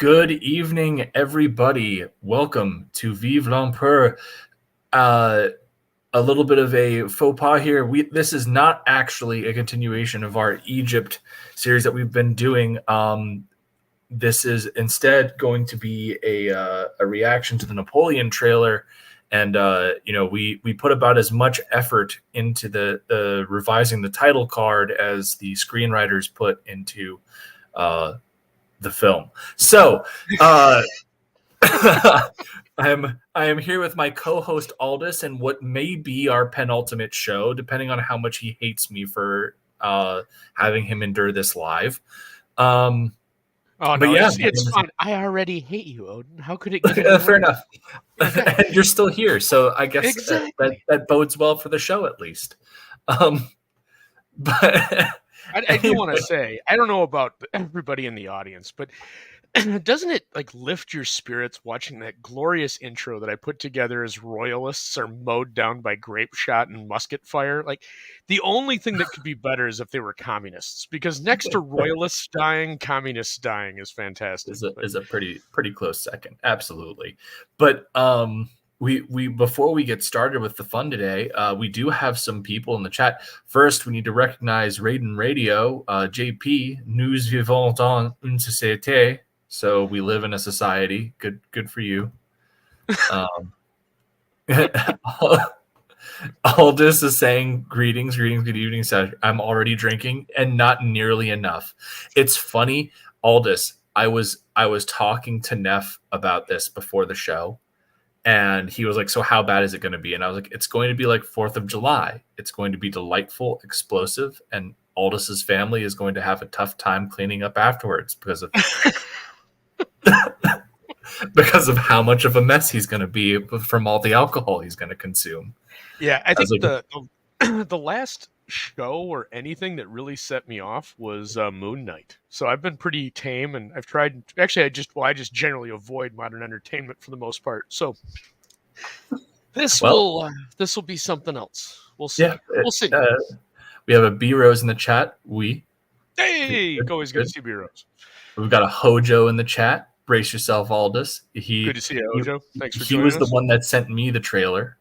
Good evening, everybody. Welcome to Vivre l'Empereur. A little bit of a faux pas here. This is not actually a continuation of our Egypt series that we've been doing. This is instead going to be a reaction to the Napoleon trailer. And, we put about as much effort into the revising the title card as the screenwriters put into the film. So I am here with my co-host Aldous and what may be our penultimate show, depending on how much he hates me for having him endure this live. Oh no, it's fun. I already hate you, Odin. How could it get fair enough? And you're still here, so I guess exactly. that bodes well for the show at least. But I do want to say, I don't know about everybody in the audience, but doesn't it like lift your spirits watching that glorious intro that I put together as royalists are mowed down by grape shot and musket fire? Like, the only thing that could be better is if they were communists, because next to royalists dying, communists dying is fantastic. Is a pretty close second, absolutely. But we before we get started with the fun today, we do have some people in the chat. First, we need to recognize Raiden Radio, JP. Nous vivons dans une société. So we live in a society. Good for you. Aldous is saying greetings, good evening. I'm already drinking and not nearly enough. It's funny, Aldous. I was talking to Neff about this before the show, and he was like, "So how bad is it going to be?" And I was like, "It's going to be like 4th of July. It's going to be delightful, explosive, and Aldous' family is going to have a tough time cleaning up afterwards because of." Because of how much of a mess he's going to be from all the alcohol he's going to consume. Yeah, I think the last show or anything that really set me off was Moon Knight. So I've been pretty tame, and I've tried. Actually, I just generally avoid modern entertainment for the most part. So this will be something else. We'll see. Yeah, we'll see. We have a B Rose in the chat. Hey, always good to see B Rose. We've got a Hojo in the chat. Brace yourself, Aldous. Good to see you, Hojo. Thanks for joining us. He was the one that sent me the trailer,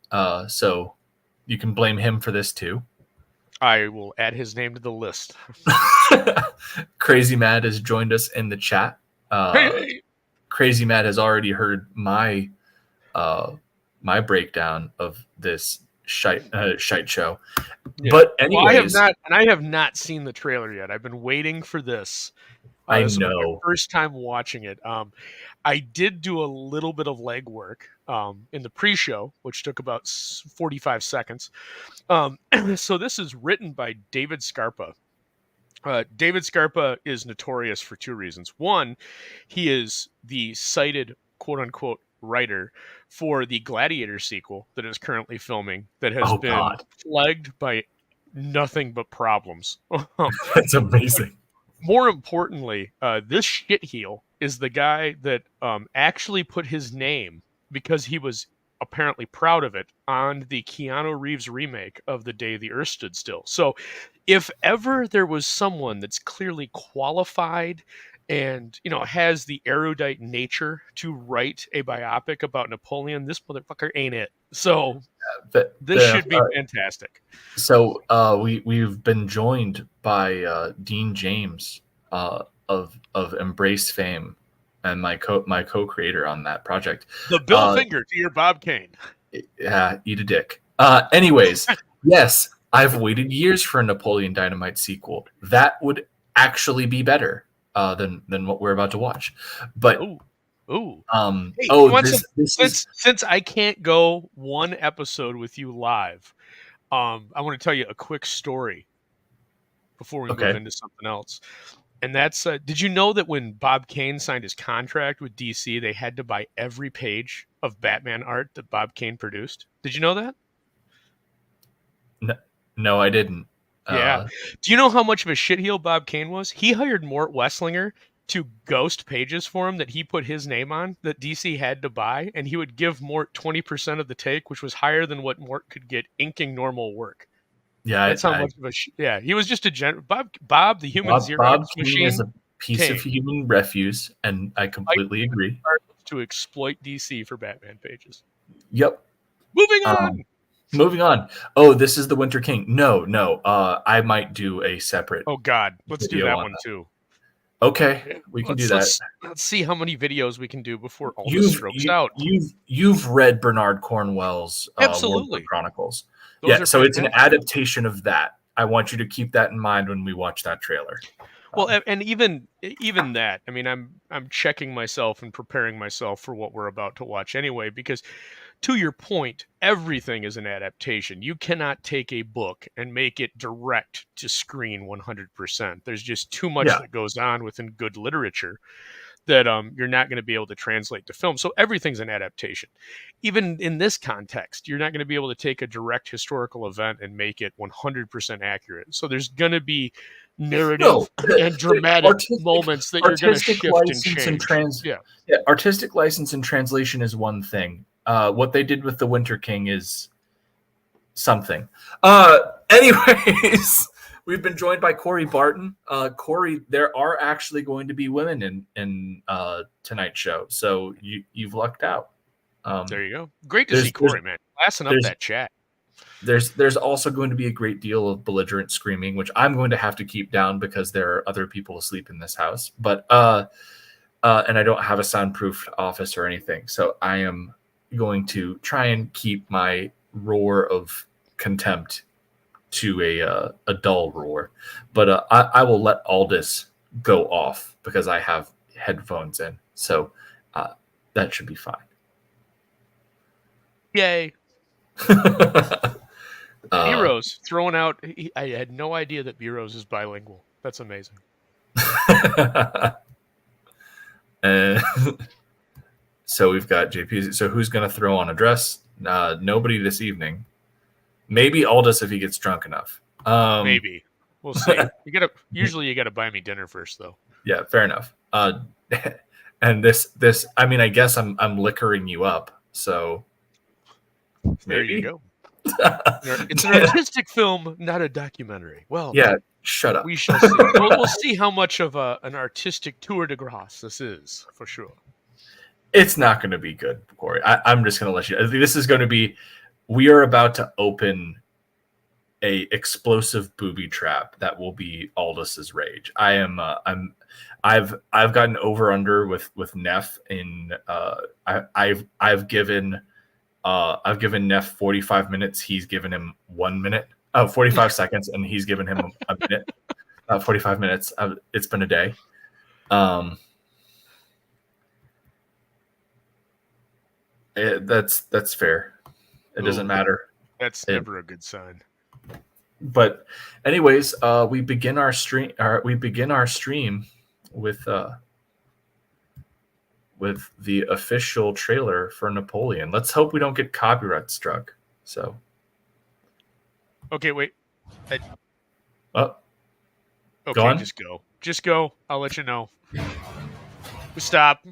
so you can blame him for this too. I will add his name to the list. Crazy Mad has joined us in the chat. Hey. Crazy Mad has already heard my breakdown of this shite show. Yeah. But anyways, I have not seen the trailer yet. I've been waiting for this. I this know. Was my first time watching it. I did do a little bit of legwork in the pre-show, which took about 45 seconds. So this is written by David Scarpa. David Scarpa is notorious for two reasons. One, he is the cited quote-unquote writer for the Gladiator sequel that is currently filming that has been plagued by nothing but problems. That's amazing. More importantly, this shitheel is the guy that actually put his name, because he was apparently proud of it, on the Keanu Reeves remake of The Day the Earth Stood Still. So if ever there was someone that's clearly qualified and, has the erudite nature to write a biopic about Napoleon, this motherfucker ain't it. So this should be fantastic. So we've been joined by Dean James of Embrace fame and my co-creator on that project. The Bill Finger to your Bob Kane. Yeah, eat a dick. Anyways, yes, I've waited years for a Napoleon Dynamite sequel. That would actually be better than what we're about to watch. But since I can't go one episode with you live, I want to tell you a quick story before we move into something else. And that's, did you know that when Bob Kane signed his contract with DC, they had to buy every page of Batman art that Bob Kane produced? Did you know that? No, I didn't. Yeah. Do you know how much of a shitheel Bob Kane was? He hired Mort Wesslinger to ghost pages for him that he put his name on that DC had to buy, and he would give Mort 20% of the take, which was higher than what Mort could get inking normal work. Yeah, that's how much of a he was just a Bob the human Xerox machine. piece of human refuse, and I completely agree. To exploit DC for Batman pages. Yep. Moving on. Moving on. Oh, this is the Winter King. No. I might do a separate. Oh God, let's do that one too. Okay, we can do that. Let's see how many videos we can do before all this strokes out. You've read Bernard Cornwell's Absolutely Chronicles. Those so it's an adaptation of that. I want you to keep that in mind when we watch that trailer. Well, and even that, I mean, I'm checking myself and preparing myself for what we're about to watch anyway, because to your point, everything is an adaptation. You cannot take a book and make it direct to screen 100%. There's just too much that goes on within good literature that you're not going to be able to translate to film. So everything's an adaptation. Even in this context, you're not going to be able to take a direct historical event and make it 100% accurate. So there's going to be narrative and dramatic moments that you're going to shift and change. Artistic license and translation is one thing. What they did with the Winter King is something. Anyways, we've been joined by Corey Barton. Corey, there are actually going to be women in tonight's show, so you've lucked out. There you go. Great to see Corey, man. Classing up that chat. There's also going to be a great deal of belligerent screaming, which I'm going to have to keep down because there are other people asleep in this house. But and I don't have a soundproof office or anything, so I am going to try and keep my roar of contempt to a dull roar. But I will let Aldous go off because I have headphones in, so that should be fine. Yay. Bureaus throwing out. I had no idea that Bureaus is bilingual. That's amazing. So we've got JP. So who's going to throw on a dress? Nobody this evening. Maybe Aldous if he gets drunk enough. Maybe we'll see. Usually you gotta buy me dinner first, though. Yeah, fair enough. And this. I mean, I guess I'm liquoring you up. So there you go. It's an artistic film, not a documentary. Well, yeah. Shut up. We shall see. We'll see how much of an artistic tour de grace this is, for sure. It's not going to be good, Corey. I'm just going to let you. This is going to be. We are about to open a explosive booby trap that will be Aldous's rage. I've gotten over under with Neff in. I've given Neff 45 minutes. He's given him 1 minute. 45 seconds, and he's given him a minute. 45 minutes. It's been a day. That's fair. It doesn't matter. That's never a good sign. But anyways, we begin our stream. We begin our stream with the official trailer for Napoleon. Let's hope we don't get copyright struck. So. Okay, wait. Okay, go on. Just go. I'll let you know. Stop.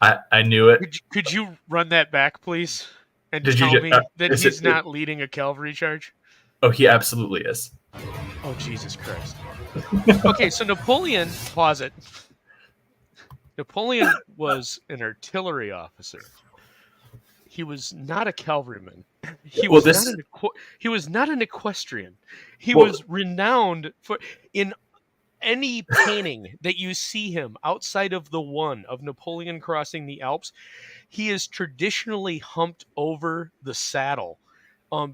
I knew it. Could you run that back, please? And tell me that he's not leading a cavalry charge? Oh, he absolutely is. Oh, Jesus Christ. Okay, so Napoleon, pause it. Napoleon was an artillery officer. He was not a cavalryman. He was not an equestrian. He was renowned for in any painting that you see him outside of the one of Napoleon crossing the Alps, he is traditionally humped over the saddle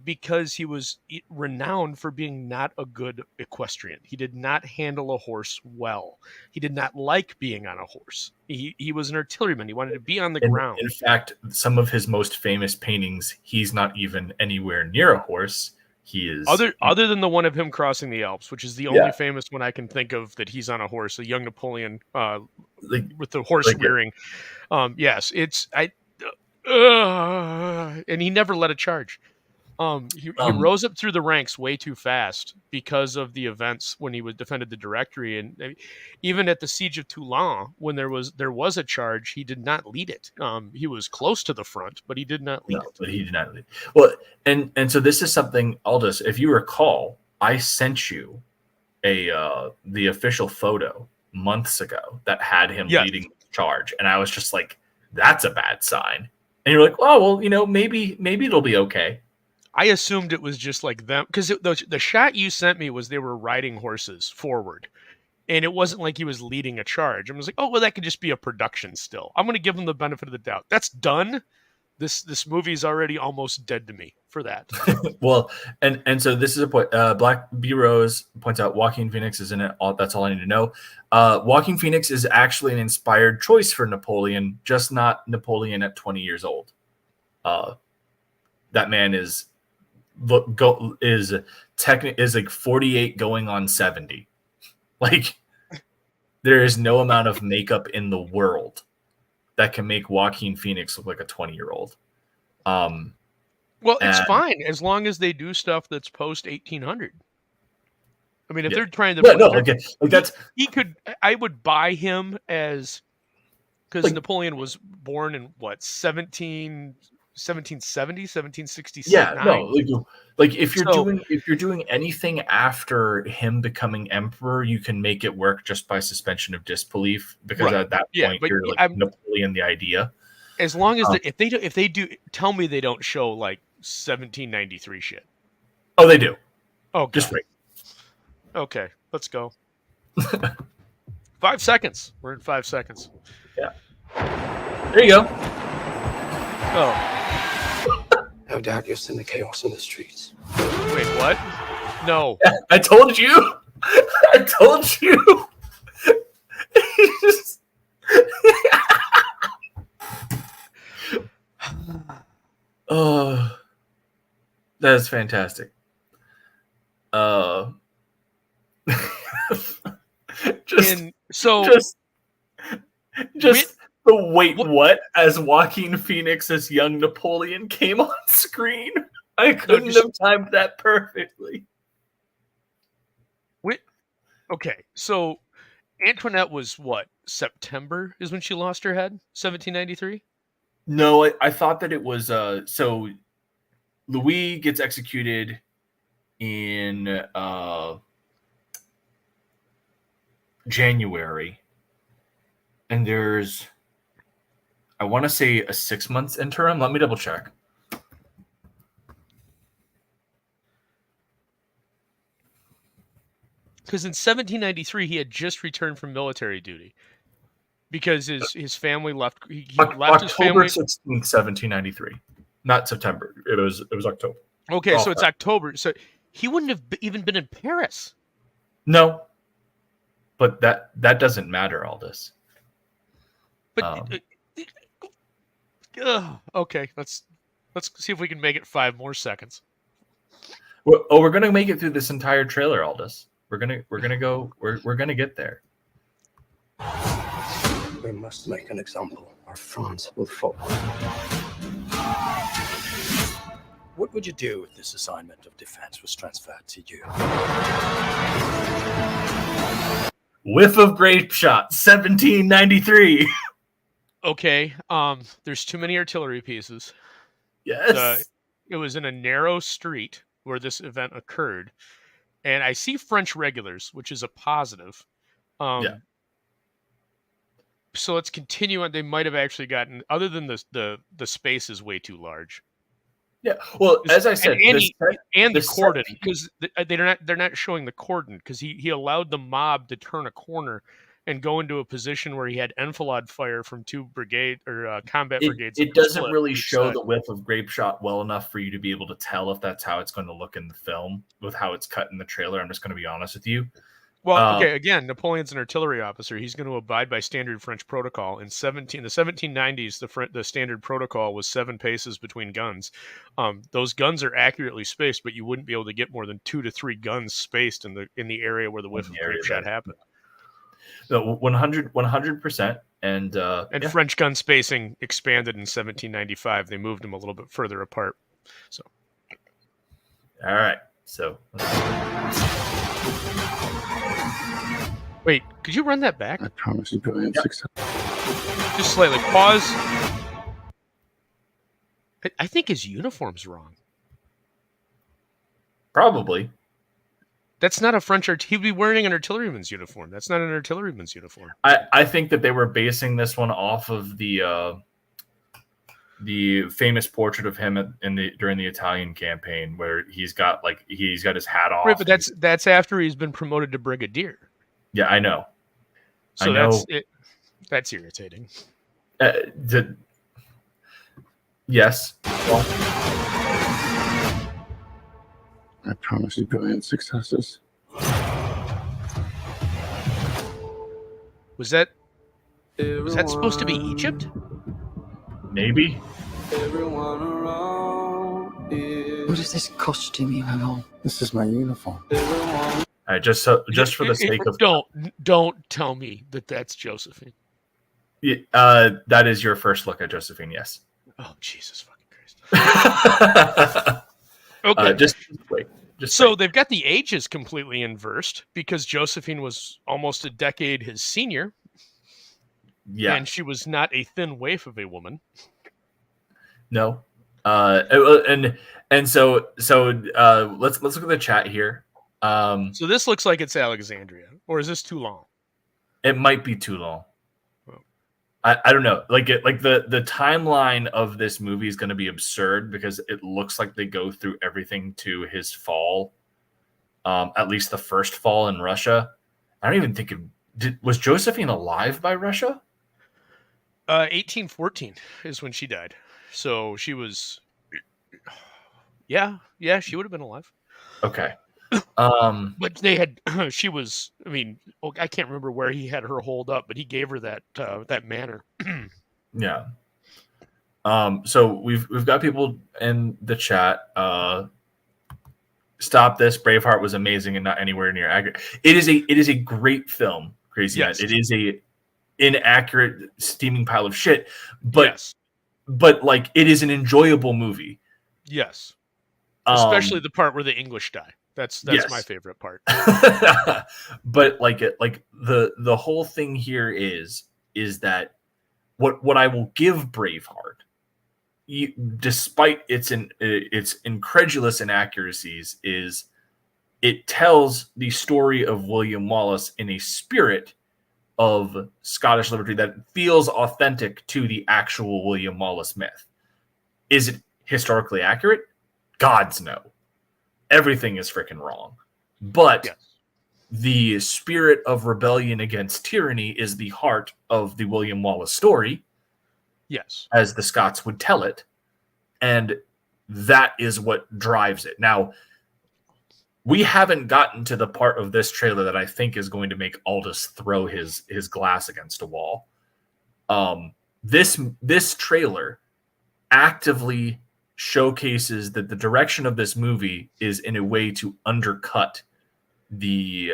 because he was renowned for being not a good equestrian. He did not handle a horse well. He did not like being on a horse. He was an artilleryman. He wanted to be on the ground. In fact, some of his most famous paintings, he's not even anywhere near a horse. He is other than the one of him crossing the Alps, which is the only famous one I can think of that he's on a horse, a young Napoleon with the horse rearing. Yes, and he never led a charge. He rose up through the ranks way too fast because of the events when he was defended the Directory, and even at the siege of Toulon, when there was a charge, he did not lead it. He was close to the front, but he did not lead it. But he did not lead. Well, and so this is something, Aldous, if you recall, I sent you the official photo months ago that had him Yes. leading the charge, and I was just like, that's a bad sign. And you're like, oh well, you know, maybe it'll be okay. I assumed it was just like them, because the shot you sent me was they were riding horses forward, and it wasn't like he was leading a charge. I was like, oh well, that could just be a production still. I'm going to give him the benefit of the doubt. That's done. This movie's already almost dead to me for that. Well, and so this is a point. Black B Rose points out Joaquin Phoenix is in it. That's all I need to know. Joaquin Phoenix is actually an inspired choice for Napoleon, just not Napoleon at 20 years old. That man is like 48 going on 70. Like, there is no amount of makeup in the world that can make Joaquin Phoenix look like a 20-year-old. Well, it's fine as long as they do stuff that's post 1800. I mean, if they're trying to, he could. I would buy him as, because Napoleon was born in what 1770, 1766. Yeah, no, like if you're doing anything after him becoming emperor, you can make it work just by suspension of disbelief, because at that point you're like Napoleon the idea. As long as if they do, tell me they don't show like 1793 shit. Oh, they do. Oh, God. Just wait. Okay, let's go. 5 seconds. We're in 5 seconds. Yeah. There you go. Oh. No doubt you'll send the chaos in the streets. Wait, what? No. I told you. I told you. Oh, that is fantastic. What? As Joaquin Phoenix as young Napoleon came on screen, I couldn't have timed that perfectly. Okay, so Antoinette was what? September is when she lost her head? 1793? No, I thought that it was so Louis gets executed in January, and there's, I want to say, a 6 months interim. Let me double check. Because in 1793 he had just returned from military duty, because his family left. He left his family. October 16th, 1793, not September. It was October. Okay, so it's October. So he wouldn't have even been in Paris. No, but that doesn't matter. All this. But okay, let's see if we can make it 5 more seconds. We're gonna make it through this entire trailer, Aldous. We're gonna get there. We must make an example, or France will fall. What would you do if this assignment of defense was transferred to you? Whiff of grape shot, 1793. Okay, there's too many artillery pieces. Yes. It was in a narrow street where this event occurred, and I see French regulars, which is a positive. Yeah. So let's continue on. They might have actually gotten, other than the space is way too large. Yeah. Well, as I said, the cordon, because they're not showing the cordon, because he allowed the mob to turn a corner and go into a position where he had enfilade fire from 2 brigade or combat brigades. It doesn't really show the whiff of grape shot well enough for you to be able to tell if that's how it's going to look in the film with how it's cut in the trailer. I'm just going to be honest with you. Well, okay, again, Napoleon's an artillery officer. He's going to abide by standard French protocol. In the 1790s, the standard protocol was 7 paces between guns. Those guns are accurately spaced, but you wouldn't be able to get more than 2 to 3 guns spaced in the area where the whiff of grape shot happened. No, 100%. And French gun spacing expanded in 1795. They moved them a little bit further apart. So, all right. So, wait, could you run that back? I promise you, brilliant success. Just slightly pause. I think his uniform's wrong. Probably. That's not a French he'd be wearing an artilleryman's uniform. That's not an artilleryman's uniform. I think that they were basing this one off of the famous portrait of him during the Italian campaign, where he's got his hat off. Right, but that's after he's been promoted to brigadier. Yeah, I know. So that's it. That's irritating. Yes. Well, I promise you brilliant successes. Was that supposed to be Egypt? maybe. What is this costume you have on? This is my uniform. All right, just for the sake of don't tell me that that's Josephine. that is your first look at Josephine. Yes. Oh, Jesus fucking Christ. Okay. Just wait. So they've got the ages completely inversed because Josephine was almost a decade his senior. Yeah. And she was not a thin waif of a woman. No. And so let's look at the chat here. So this looks like it's Alexandria, or is this too long? It might be too long. I don't know. The timeline of this movie is going to be absurd because it looks like they go through everything to his fall. At least the first fall in Russia. I don't even think was Josephine alive by Russia? 1814 is when she died. So she was, yeah, she would have been alive. Okay. But they had, she was, I mean, I can't remember where he had her holed up, but he gave her that manor. Yeah. So we've got people in the chat. Stop this. Braveheart was amazing and not anywhere near accurate. It is a great film, Crazy Yes. Matt. It is a inaccurate steaming pile of shit, but Yes. but like it is an enjoyable movie. Yes. Especially the part where the English die. That's yes. my favorite part. But the whole thing here is that what I will give Braveheart, despite its incredulous inaccuracies, is it tells the story of William Wallace in a spirit of Scottish liberty that feels authentic to the actual William Wallace myth. Is it historically accurate? God's no. Everything is freaking wrong. But yes. The spirit of rebellion against tyranny is the heart of the William Wallace story. Yes. As the Scots would tell it. And that is what drives it. Now, we haven't gotten to the part of this trailer that I think is going to make Aldous throw his glass against a wall. This trailer actively showcases that the direction of this movie is in a way to undercut the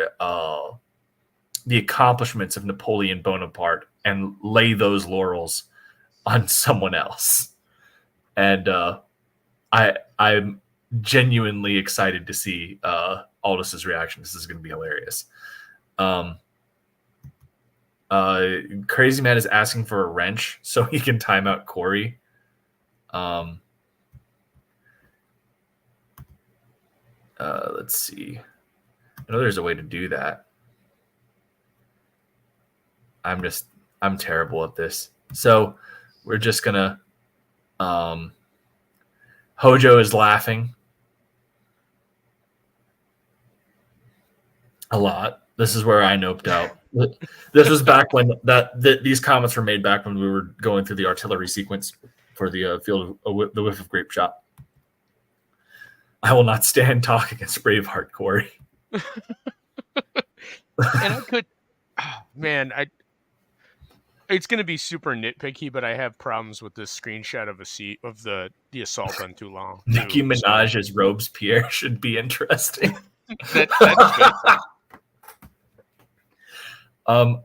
accomplishments of Napoleon Bonaparte and lay those laurels on someone else. And I'm genuinely excited to see Aldous' reaction. This is going to be hilarious. Crazy Man is asking for a wrench so he can time out Corey. Let's see. I know there's a way to do that. I'm terrible at this. So we're just gonna Hojo is laughing a lot. This is where I noped out. This was back when these comments were made back when we were going through the artillery sequence for the field of the whiff of grape shot. I will not stand talk against Braveheart, Corey. And I could, it's going to be super nitpicky, but I have problems with this screenshot of the assault on Toulon. Nicki Minaj as Robespierre should be interesting. That's good. I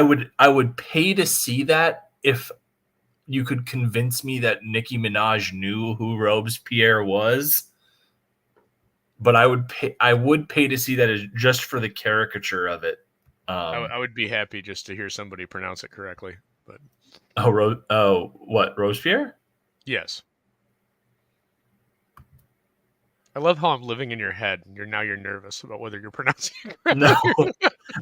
would pay to see that if you could convince me that Nicki Minaj knew who Robespierre was. But I would pay to see that just for the caricature of it. I would be happy just to hear somebody pronounce it correctly. But what, Robespierre? Yes. I love how I'm living in your head, and you're nervous about whether you're pronouncing it correctly.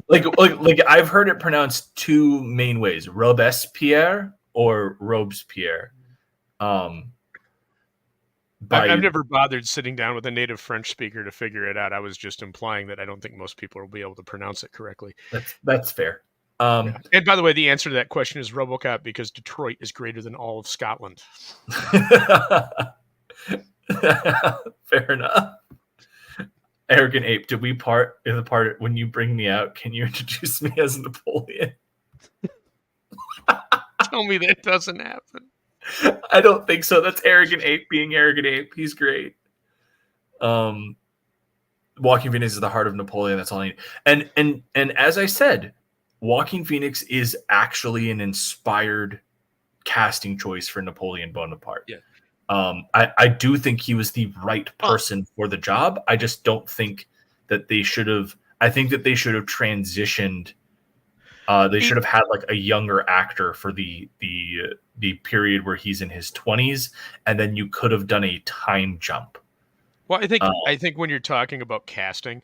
No, like I've heard it pronounced two main ways: Robespierre or Robespierre. I've never bothered sitting down with a native French speaker to figure it out. I was just implying that I don't think most people will be able to pronounce it correctly. That's fair. Yeah. And by the way, the answer to that question is RoboCop, because Detroit is greater than all of Scotland. Fair enough. Arrogant Ape, did we part in the part when you bring me out? Can you introduce me as Napoleon? Tell me that doesn't happen. I don't think so. That's Arrogant Ape being Arrogant Ape. He's great. Walking Phoenix is the heart of Napoleon. That's all I need. And as I said, Walking Phoenix is actually an inspired casting choice for Napoleon Bonaparte. Yeah. I do think he was the right person for the job. I just don't think that they should have. I think that they should have transitioned. They should have had like a younger actor for the period where he's in his 20s, and then you could have done a time jump. Well, I think when you're talking about casting,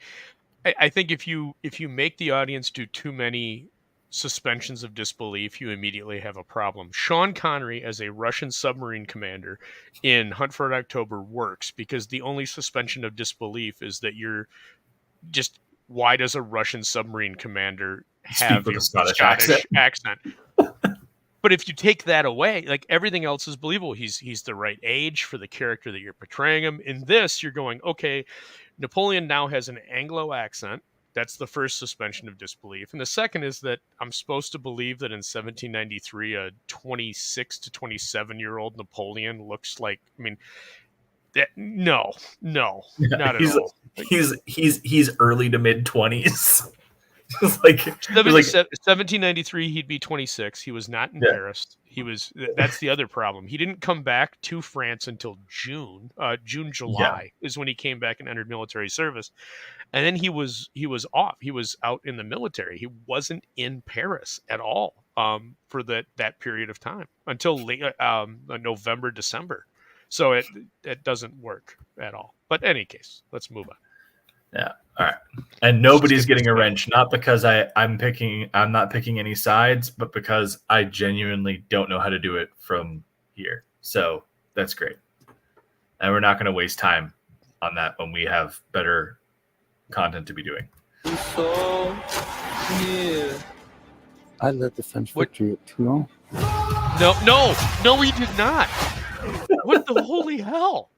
I think if you make the audience do too many suspensions of disbelief, you immediately have a problem. Sean Connery as a Russian submarine commander in Hunt for Red October works because the only suspension of disbelief is that you're just, why does a Russian submarine commander have a Scottish accent? But if you take that away, like, everything else is believable. He's the right age for the character that you're portraying him. In this, you're going, okay, Napoleon now has an Anglo accent. That's the first suspension of disbelief. And the second is that I'm supposed to believe that in 1793, a 26 to 27-year-old Napoleon looks like, I mean, no, not at all. He's early to mid 20s. like 1793, he'd be 26. He was not in Paris. That's the other problem. He didn't come back to France until July is when he came back and entered military service. And then he was off. He was out in the military. He wasn't in Paris at all for that period of time until late November, December. So it doesn't work at all. But in any case, let's move on. Yeah. All right. And nobody's getting a wrench, not because I'm not picking any sides, but because I genuinely don't know how to do it from here. So that's great. And we're not going to waste time on that when we have better content to be doing. I let the French victory at Toulon. No, we did not. What the holy hell?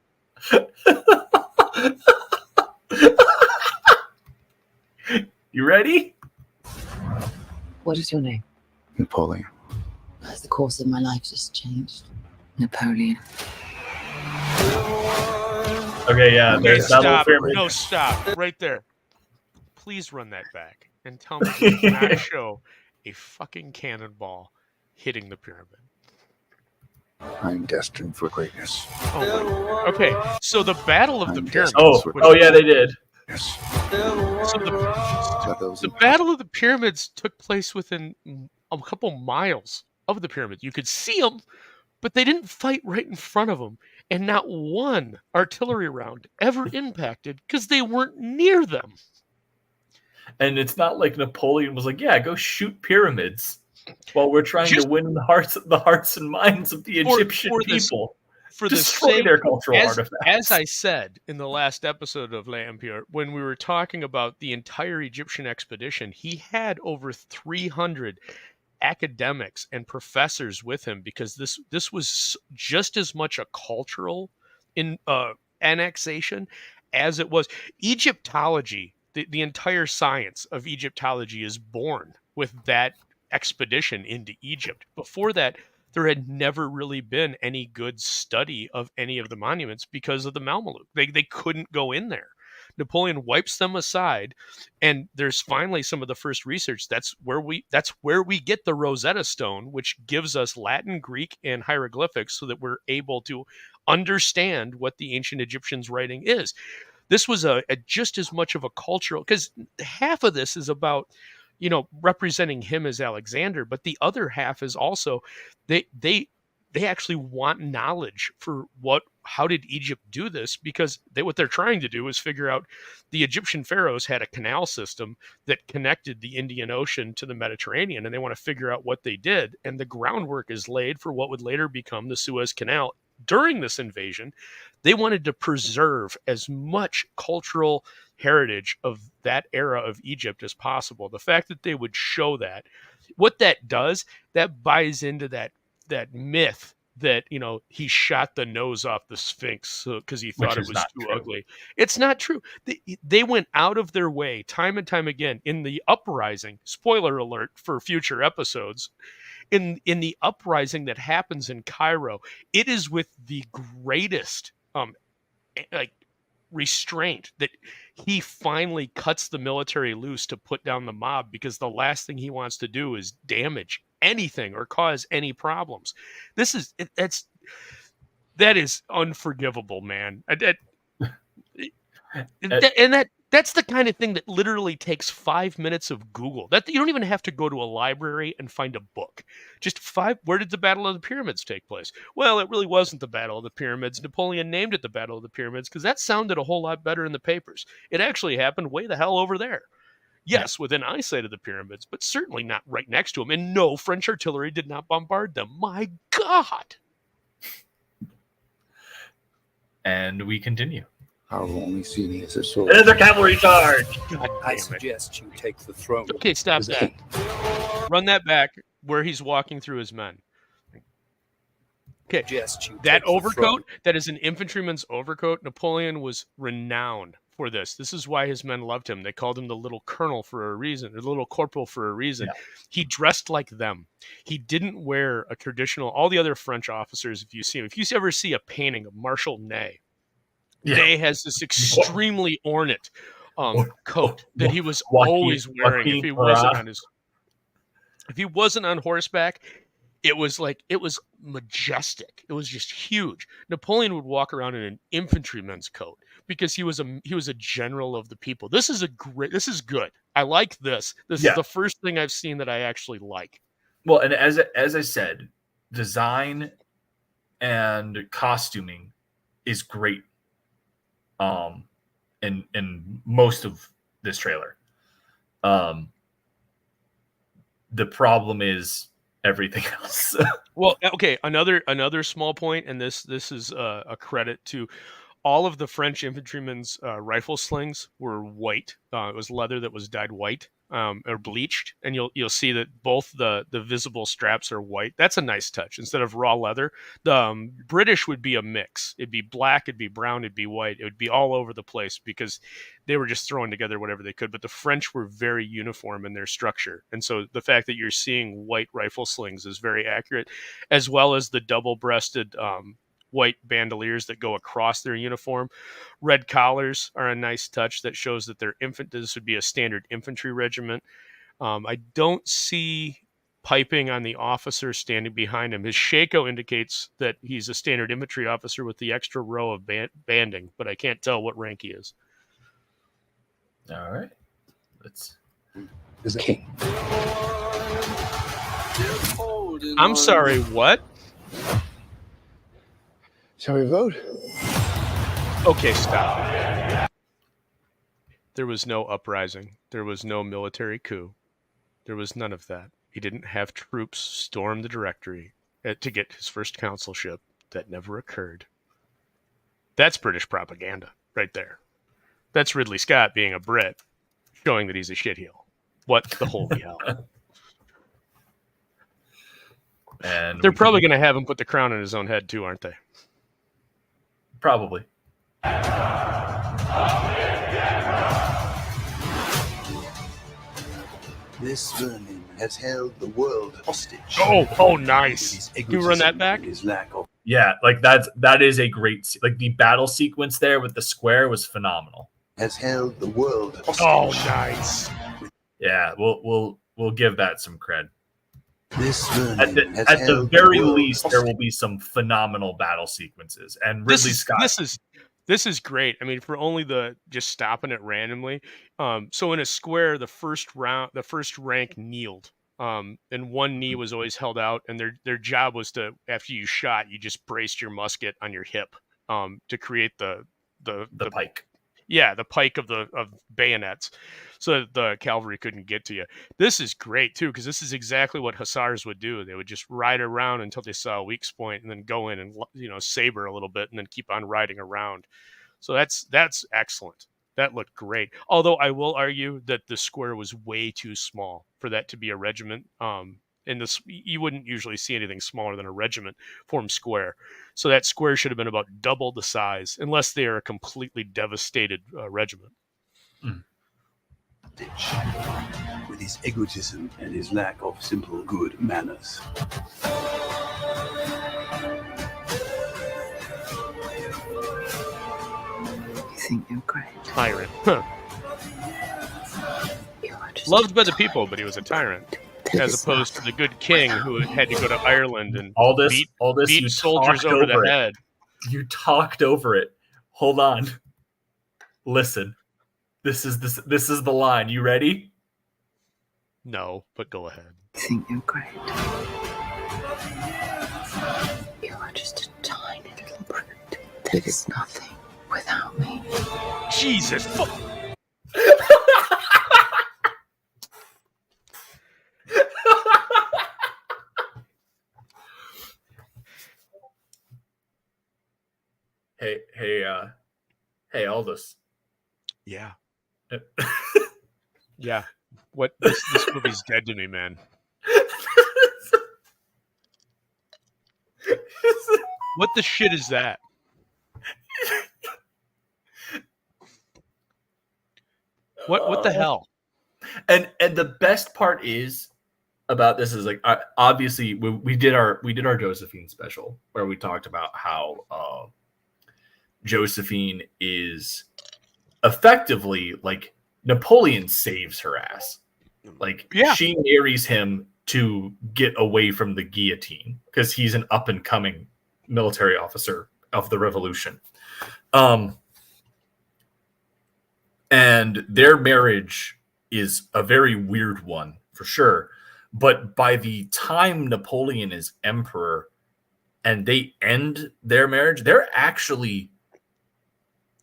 You ready? What is your name? Napoleon. As the course of my life just changed. Napoleon. Okay, yeah. Okay, stop. No, stop. Right there. Please run that back and tell me you did not show a fucking cannonball hitting the pyramid. I'm destined for greatness. Oh, okay, so the Battle of the Pyramids. Oh yeah, they did. Yes. So the Battle of the Pyramids took place within a couple miles of the pyramids. You could see them, but they didn't fight right in front of them. And not one artillery round ever impacted because they weren't near them. And it's not like Napoleon was like, yeah, go shoot pyramids while we're trying to win the hearts and minds of the Egyptian people. For destroy their cultural artifacts. As I said in the last episode of L'Empire, when we were talking about the entire Egyptian expedition, he had over 300 academics and professors with him because this was just as much a cultural annexation as it was Egyptology. The entire science of Egyptology is born with that expedition into Egypt. Before that, there had never really been any good study of any of the monuments because of the Mameluke. They couldn't go in there. Napoleon wipes them aside, and there's finally some of the first research. That's where we get the Rosetta Stone, which gives us Latin, Greek, and hieroglyphics so that we're able to understand what the ancient Egyptians' writing is. This was a just as much of a cultural, because half of this is about, representing him as Alexander, but the other half is also they actually want knowledge for what how did Egypt do this? Because what they're trying to do is figure out the Egyptian pharaohs had a canal system that connected the Indian Ocean to the Mediterranean, and they want to figure out what they did. And the groundwork is laid for what would later become the Suez Canal. During this invasion, they wanted to preserve as much cultural heritage of that era of Egypt as possible. The fact that they would show that, what that does, that buys into that myth that, you know, he shot the nose off the Sphinx because he thought it was too ugly. It's not true. They went out of their way time and time again in the uprising. Spoiler alert for future episodes. In the uprising that happens in Cairo, it is with the greatest restraint that he finally cuts the military loose to put down the mob, because the last thing he wants to do is damage anything or cause any problems. That is unforgivable, man. That's the kind of thing that literally takes 5 minutes of Google. That you don't even have to go to a library and find a book. Just where did the Battle of the Pyramids take place? Well, it really wasn't the Battle of the Pyramids. Napoleon named it the Battle of the Pyramids because that sounded a whole lot better in the papers. It actually happened way the hell over there. Yes, within eyesight of the pyramids, but certainly not right next to them. And no, French artillery did not bombard them. My God. And we continue. I've only seen it as a sword. There's a cavalry charge! God I damn it. suggest you take the throne. Okay, stop that. Run that back where he's walking through his men. Okay, that overcoat, that is an infantryman's overcoat. Napoleon was renowned for this. This is why his men loved him. They called him the little colonel for a reason, or the little corporal for a reason. Yeah. He dressed like them. He didn't wear a traditional, all the other French officers, if you ever see a painting of Marshal Ney, Ney has this extremely ornate coat that he was always wearing if he wasn't on horseback. It was majestic. It was just huge. Napoleon would walk around in an infantryman's coat because he was a general of the people. This is good. I like this. This is the first thing I've seen that I actually like. Well, and as I said, design and costuming is great. In most of this trailer. The problem is everything else. Well, okay, another small point, and this is a credit to all of the French infantrymen's rifle slings were white. It was leather that was dyed white or bleached, and you'll see that both the visible straps are white. That's a nice touch. Instead of raw leather, the British would be a mix. It'd be black, it'd be brown, it'd be white. It would be all over the place because they were just throwing together whatever they could. But the French were very uniform in their structure, and so the fact that you're seeing white rifle slings is very accurate, as well as the double-breasted white bandoliers that go across their uniform. Red collars are a nice touch that shows that this would be a standard infantry regiment. I don't see piping on the officer standing behind him. His shako indicates that he's a standard infantry officer with the extra row of banding, but I can't tell what rank he is. All right. Is king. I'm sorry, what? Shall we vote? Okay, stop. There was no uprising. There was no military coup. There was none of that. He didn't have troops storm the directory to get his first consulship. That never occurred. That's British propaganda right there. That's Ridley Scott being a Brit, showing that he's a shitheel. What the holy hell? And they're probably going to have him put the crown on his own head too, aren't they? Probably. This vermin has held the world hostage. Oh, nice. Can you run that back? Yeah, like that is a great, like the battle sequence there with the square was phenomenal. Has held the world hostage. Oh, nice. Yeah, we'll give that some cred. This at the very least, there will be some phenomenal battle sequences. And Ridley Scott. This is great. I mean, for only just stopping it randomly. So in a square, the first rank kneeled. And one knee was always held out, and their job was to, after you shot, you just braced your musket on your hip to create the pike. Yeah, the pike of bayonets, so that the cavalry couldn't get to you. This is great too, because this is exactly what hussars would do. They would just ride around until they saw a weak point, and then go in and saber a little bit, and then keep on riding around. So that's excellent. That looked great. Although I will argue that the square was way too small for that to be a regiment. In this, you wouldn't usually see anything smaller than a regiment form square. So that square should have been about double the size, unless they are a completely devastated regiment. With his egotism and his lack of simple good manners. You think you're great. Tyrant. Huh. You are just Loved by the people, but he was a tyrant. As opposed to the good king who had to go to Ireland and beat soldiers over the head. You talked over it. Hold on. Listen. This is the line. You ready? No, but go ahead. You think you're great. You are just a tiny little brute that is nothing without me. Jesus. Hey, Aldous. Yeah. Yeah. What this movie's dead to me, man. What the shit is that? What the hell? And the best part is about this is like obviously we did our Josephine special where we talked about how Josephine is effectively like Napoleon saves her ass. Like she marries him to get away from the guillotine because he's an up and coming military officer of the revolution. And their marriage is a very weird one for sure. But by the time Napoleon is emperor and they end their marriage, they're actually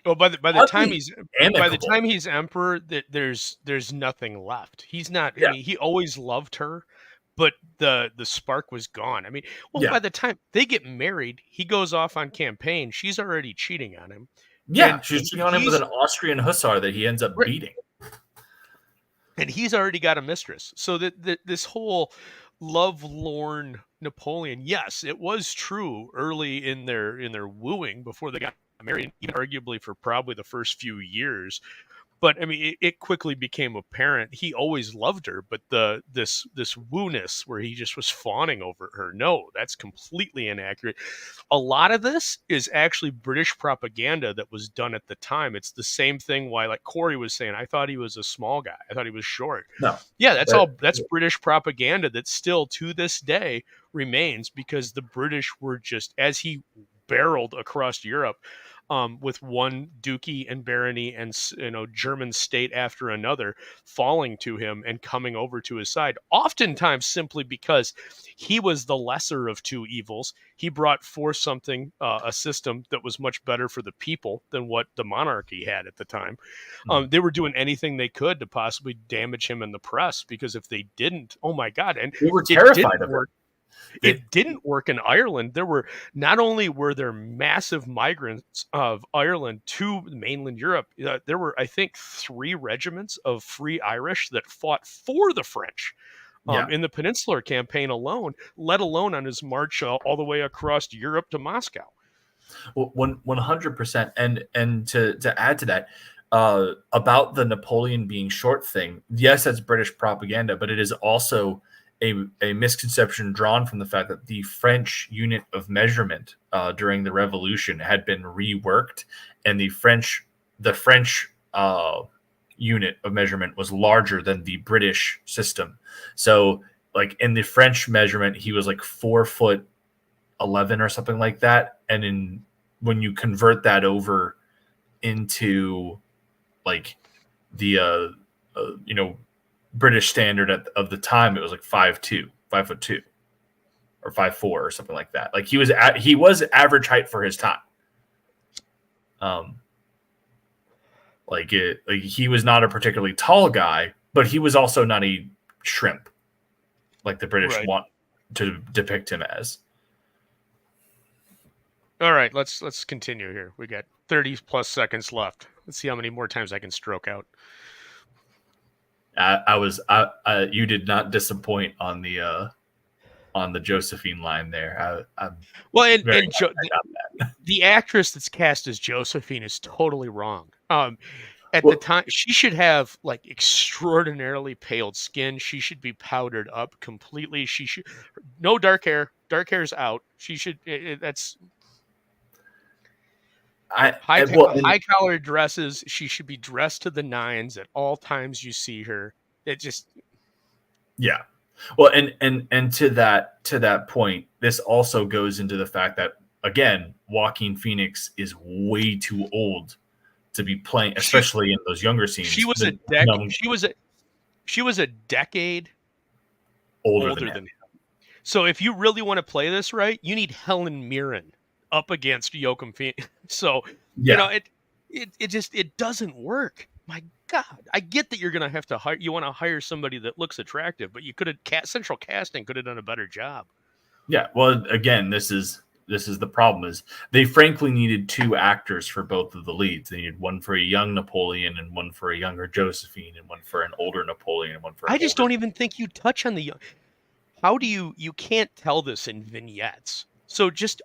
by the time he's emperor, there's nothing left. He's not. I mean, he always loved her, but the spark was gone. I mean, by the time they get married, he goes off on campaign. She's already cheating on him. Yeah, she's cheating on him with an Austrian hussar that he ends up beating. And he's already got a mistress. So this whole lovelorn Napoleon, yes, it was true early in their wooing before they got married, even arguably for probably the first few years. But I mean, it quickly became apparent he always loved her, but this woo-ness where he just was fawning over her. No, that's completely inaccurate. A lot of this is actually British propaganda that was done at the time. It's the same thing why, like Corey was saying, I thought he was a small guy. I thought he was short. No. Yeah, that's British propaganda that still to this day remains, because the British were just, as he barreled across Europe, with one duchy and barony and German state after another falling to him and coming over to his side, oftentimes simply because he was the lesser of two evils. He brought forth something, a system that was much better for the people than what the monarchy had at the time. They were doing anything they could to possibly damage him in the press, because if they didn't, oh my God, and they were terrified of it. It didn't work in Ireland. Not only were there massive migrants of Ireland to mainland Europe, there were, I think, 3 regiments of Free Irish that fought for the French in the Peninsular Campaign alone, let alone on his march all the way across Europe to Moscow. Well, 100%. And to add to that, about the Napoleon being short thing, yes, that's British propaganda, but it is also a misconception drawn from the fact that the French unit of measurement during the Revolution had been reworked, and the French unit of measurement was larger than the British system. So, like in the French measurement, he was like 4'11" or something like that, and when you convert that over into like the British standard of the time, it was like 5'2", or 5'4", or something like that. Like he was average height for his time. Like he was not a particularly tall guy, but he was also not a shrimp, like the British want to depict him as. All right, let's continue here. We got 30 plus seconds left. Let's see how many more times I can stroke out. You did not disappoint on the Josephine line there. The actress that's cast as Josephine is totally wrong. The time, she should have like extraordinarily pale skin. She should be powdered up completely. She should no dark hair. Dark hair's out. She should. That's high collar dresses. She should be dressed to the nines at all times you see her. It just Well, and to that point, this also goes into the fact that again, Joaquin Phoenix is way too old to be playing, especially in those younger scenes. She was a decade older than him. So if you really want to play this right, you need Helen Mirren up against Joaquin Phoenix. So it doesn't work. My God, I get that you're going to have to hire. You want to hire somebody that looks attractive, but you could have central casting could have done a better job. Yeah. Well, again, this is the problem is they frankly needed two actors for both of the leads. They needed one for a young Napoleon and one for a younger Josephine and one for an older Napoleon and one for. I just don't even think you touch on the young. How do you can't tell this in vignettes? So just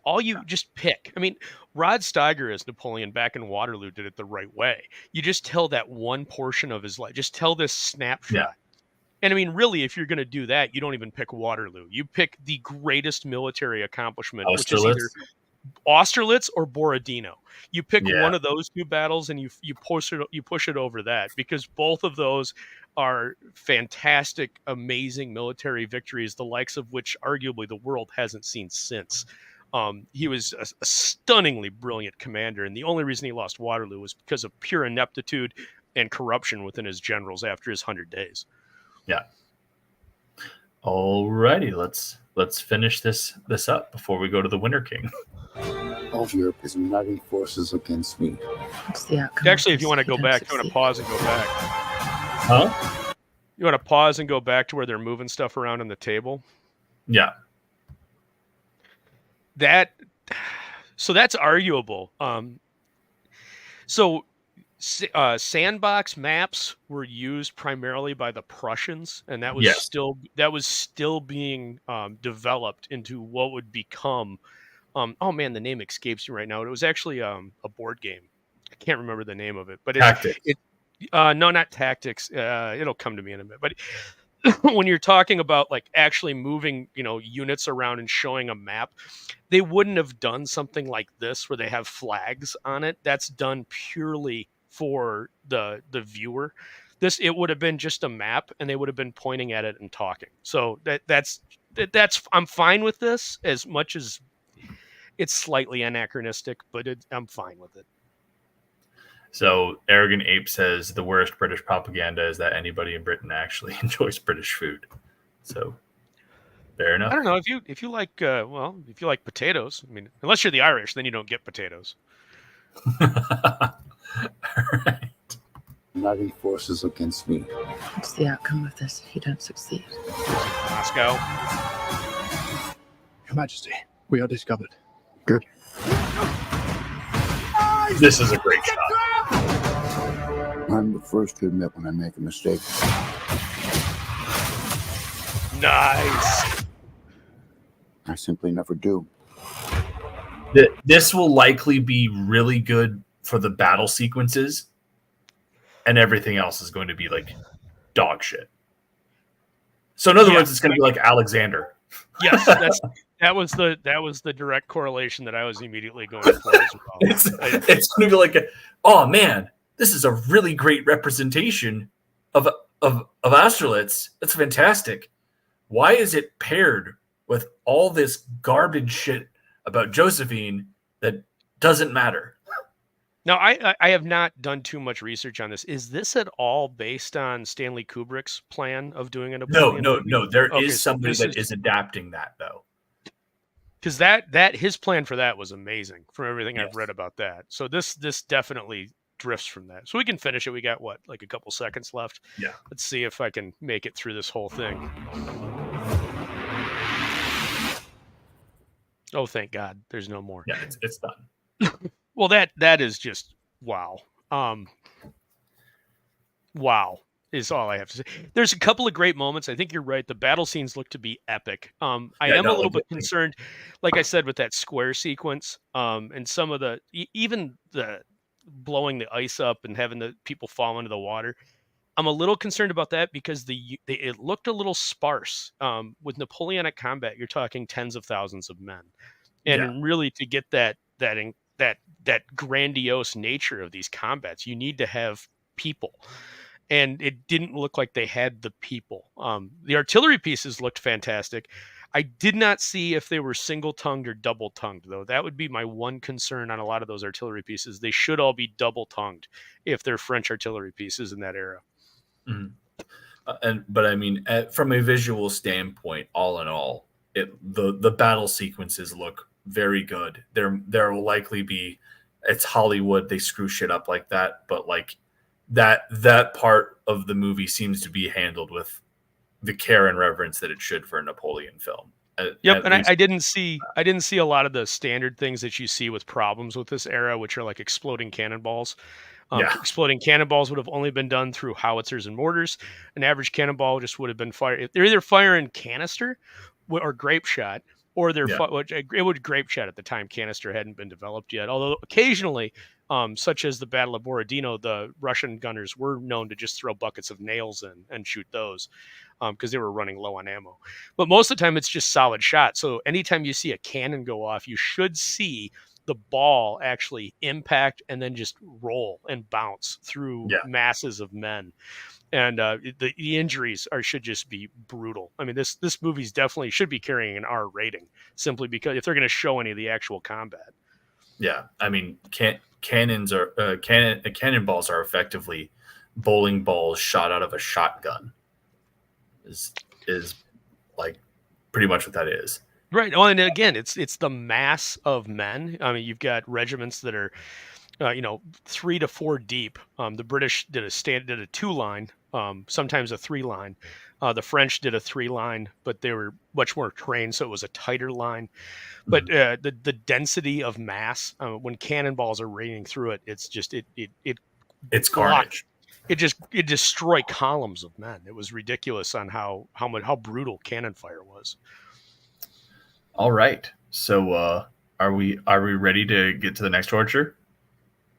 pick. I mean, Rod Steiger as Napoleon back in Waterloo did it the right way. You just tell that one portion of his life. Just tell this snapshot. Yeah. And I mean, really, if you're going to do that, you don't even pick Waterloo. You pick the greatest military accomplishment, which is either Austerlitz or Borodino. You pick one of those two battles, and you push it over that, because both of those are fantastic, amazing military victories, the likes of which arguably the world hasn't seen since. He was a stunningly brilliant commander, and the only reason he lost Waterloo was because of pure ineptitude and corruption within his generals after his 100 days. Yeah. Alrighty, let's finish this up before we go to the Winter King. All of Europe is uniting forces against me. What's the outcome? Actually, if you want to go back, you want to pause and go back. Huh? You want to pause and go back to where they're moving stuff around on the table? Yeah. So that's arguable. Sandbox maps were used primarily by the Prussians, and that was still being developed into what would become. Oh man, the name escapes me right now. It was actually a board game. I can't remember the name of it, but no, not Tactics. It'll come to me in a minute. But when you're talking about like actually moving, units around and showing a map, they wouldn't have done something like this where they have flags on it. That's done purely for the viewer. It would have been just a map, and they would have been pointing at it and talking. So that's I'm fine with this, as much as it's slightly anachronistic, but I'm fine with it. So Arrogant Ape says the worst British propaganda is that anybody in Britain actually enjoys British food. So fair enough. I don't know if you like if you like potatoes. I mean, unless you're the Irish, then you don't get potatoes. All right. Uniting forces against me. What's the outcome of this if you don't succeed? Moscow. Your Majesty, we are discovered. Good. This is a great shot. I'm the first to admit when I make a mistake. Nice. I simply never do. This will likely be really good for the battle sequences, and everything else is going to be like dog shit. So in other words, it's going to be like Alexander. Yes, that was the direct correlation that I was immediately going for as well. It's going to be like, oh man, this is a really great representation of Austerlitz. That's fantastic. Why is it paired with all this garbage shit about Josephine that doesn't matter? Now, I have not done too much research on this. Is this at all based on Stanley Kubrick's plan of doing a Napoleon movie? No. There is somebody that is adapting that, though. because that his plan for that was amazing from everything Yes. I've read about that. So this definitely drifts from that. So we can finish it. We got what, like a couple seconds left. Yeah. Let's see if I can make it through this whole thing. Oh, thank God, there's no more. Yeah, it's done. Well, that is just wow. Wow is all I have to say. There's a couple of great moments. I think you're right. The battle scenes look to be epic. I Yeah, am a no, little like, bit concerned, like I said, with that square sequence, and some of the even the blowing the ice up and having the people fall into the water. I'm a little concerned about that because it looked a little sparse. With Napoleonic combat, you're talking tens of thousands of men, yeah, and really to get that grandiose nature of these combats, you need to have people, and it didn't look like they had the people. The artillery pieces looked fantastic. I did not see if they were single tongued or double tongued, though. That would be my one concern on a lot of those artillery pieces. They should all be double tongued if they're French artillery pieces in that era. Mhm. But I mean, from a visual standpoint, all in all, the battle sequences look very good. There will likely be, it's Hollywood, they screw shit up like that, but like that part of the movie seems to be handled with the care and reverence that it should for a Napoleon film. Yep, At and least, I didn't see a lot of the standard things that you see with problems with this era, which are like exploding cannonballs. yeah, Exploding cannonballs would have only been done through howitzers and mortars. An average cannonball just would have been fired. They're either firing canister or grape shot, or Yeah. it would grape shot at the time. Canister hadn't been developed yet. Although occasionally, such as the Battle of Borodino, the Russian gunners were known to just throw buckets of nails in and shoot those because they were running low on ammo. But most of the time, it's just solid shot. So anytime you see a cannon go off, you should see the ball actually impact and then just roll and bounce through Yeah. masses of men. And the injuries should just be brutal. I mean, this movie's definitely should be carrying an R rating simply because if they're going to show any of the actual combat. Yeah, I mean, cannonballs are effectively bowling balls shot out of a shotgun. Is like pretty much what that is. Right. Well, and again, it's the mass of men. I mean, you've got regiments that are, 3 to 4 deep. The British did a 2-line, sometimes a 3-line. The French did a 3-line, but they were much more trained, so it was a tighter line. But the density of mass when cannonballs are raining through it, it's just It's carnage. it destroyed columns of men. It was ridiculous on how brutal cannon fire was. All right. So are we ready to get to the next torture?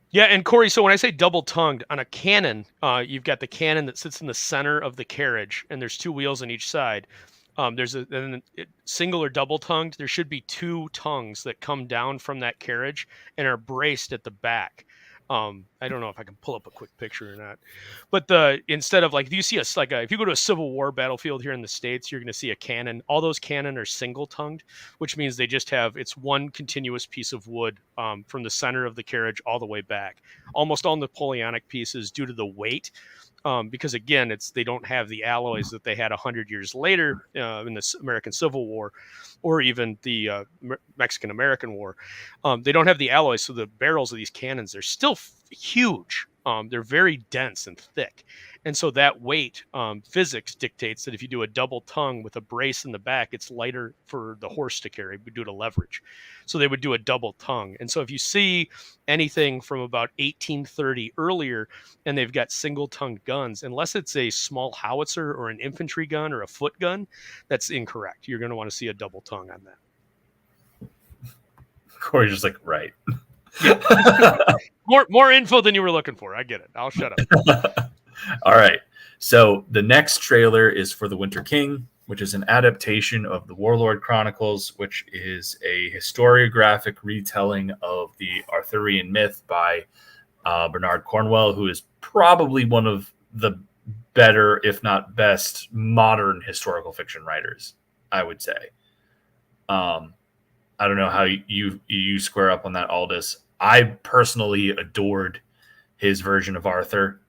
Yeah, and Corey, so when I say double-tongued, on a cannon, you've got the cannon that sits in the center of the carriage, and there's 2 wheels on each side. Single or double-tongued, there should be 2 tongues that come down from that carriage and are braced at the back. I don't know if I can pull up a quick picture or not, but instead of like, if you see if you go to a Civil War battlefield here in the States, you're going to see a cannon. All those cannon are single-tongued, which means it's one continuous piece of wood from the center of the carriage all the way back. Almost all Napoleonic pieces, due to the weight, because again, they don't have the alloys that they had 100 years later in the American Civil War, or even the Mexican-American War. They don't have the alloys, so the barrels of these cannons are still huge. They're very dense and thick. And so that weight, physics dictates that if you do a double tongue with a brace in the back, it's lighter for the horse to carry due to leverage. So they would do a double tongue. And so if you see anything from about 1830 earlier and they've got single tongued guns, unless it's a small howitzer or an infantry gun or a foot gun, that's incorrect. You're going to want to see a double tongue on that. Corey's just like, right. More info than you were looking for. I get it. I'll shut up. All right. So the next trailer is for The Winter King, which is an adaptation of the Warlord Chronicles, which is a historiographic retelling of the Arthurian myth by Bernard Cornwell, who is probably one of the better, if not best, modern historical fiction writers, I would say. I don't know how you square up on that, Aldous. I personally adored his version of Arthur.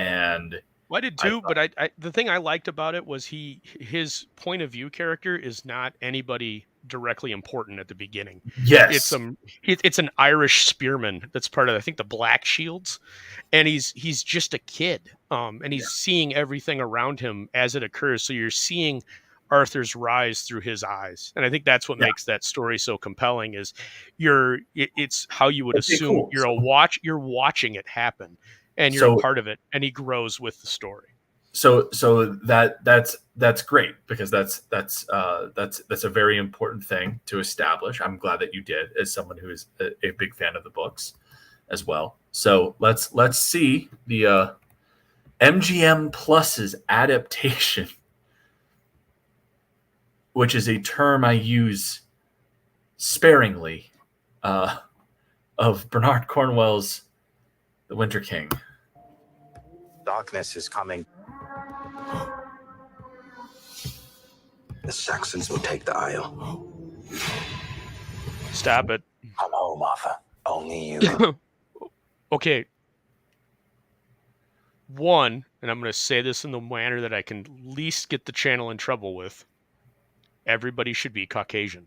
And I did too, but the thing I liked about it was his point of view character is not anybody directly important at the beginning. Yes. It's an Irish spearman that's part of, I think, the Black Shields, and he's just a kid, and he's seeing everything around him as it occurs. So you're seeing Arthur's rise through his eyes, and I think that's what makes that story so compelling. Is it's how you would assume cool. you're watching it happen, and you're a part of it, and he grows with the story. So that's great, because that's a very important thing to establish. I'm glad that you did, as someone who is a big fan of the books as well. So let's see the MGM Plus's adaptation, which is a term I use sparingly, of Bernard Cornwell's The Winter King. Darkness is coming. The Saxons will take the Isle. Stop it. Come home, Arthur. Only you. Okay. One, and I'm going to say this in the manner that I can least get the channel in trouble with. Everybody should be Caucasian.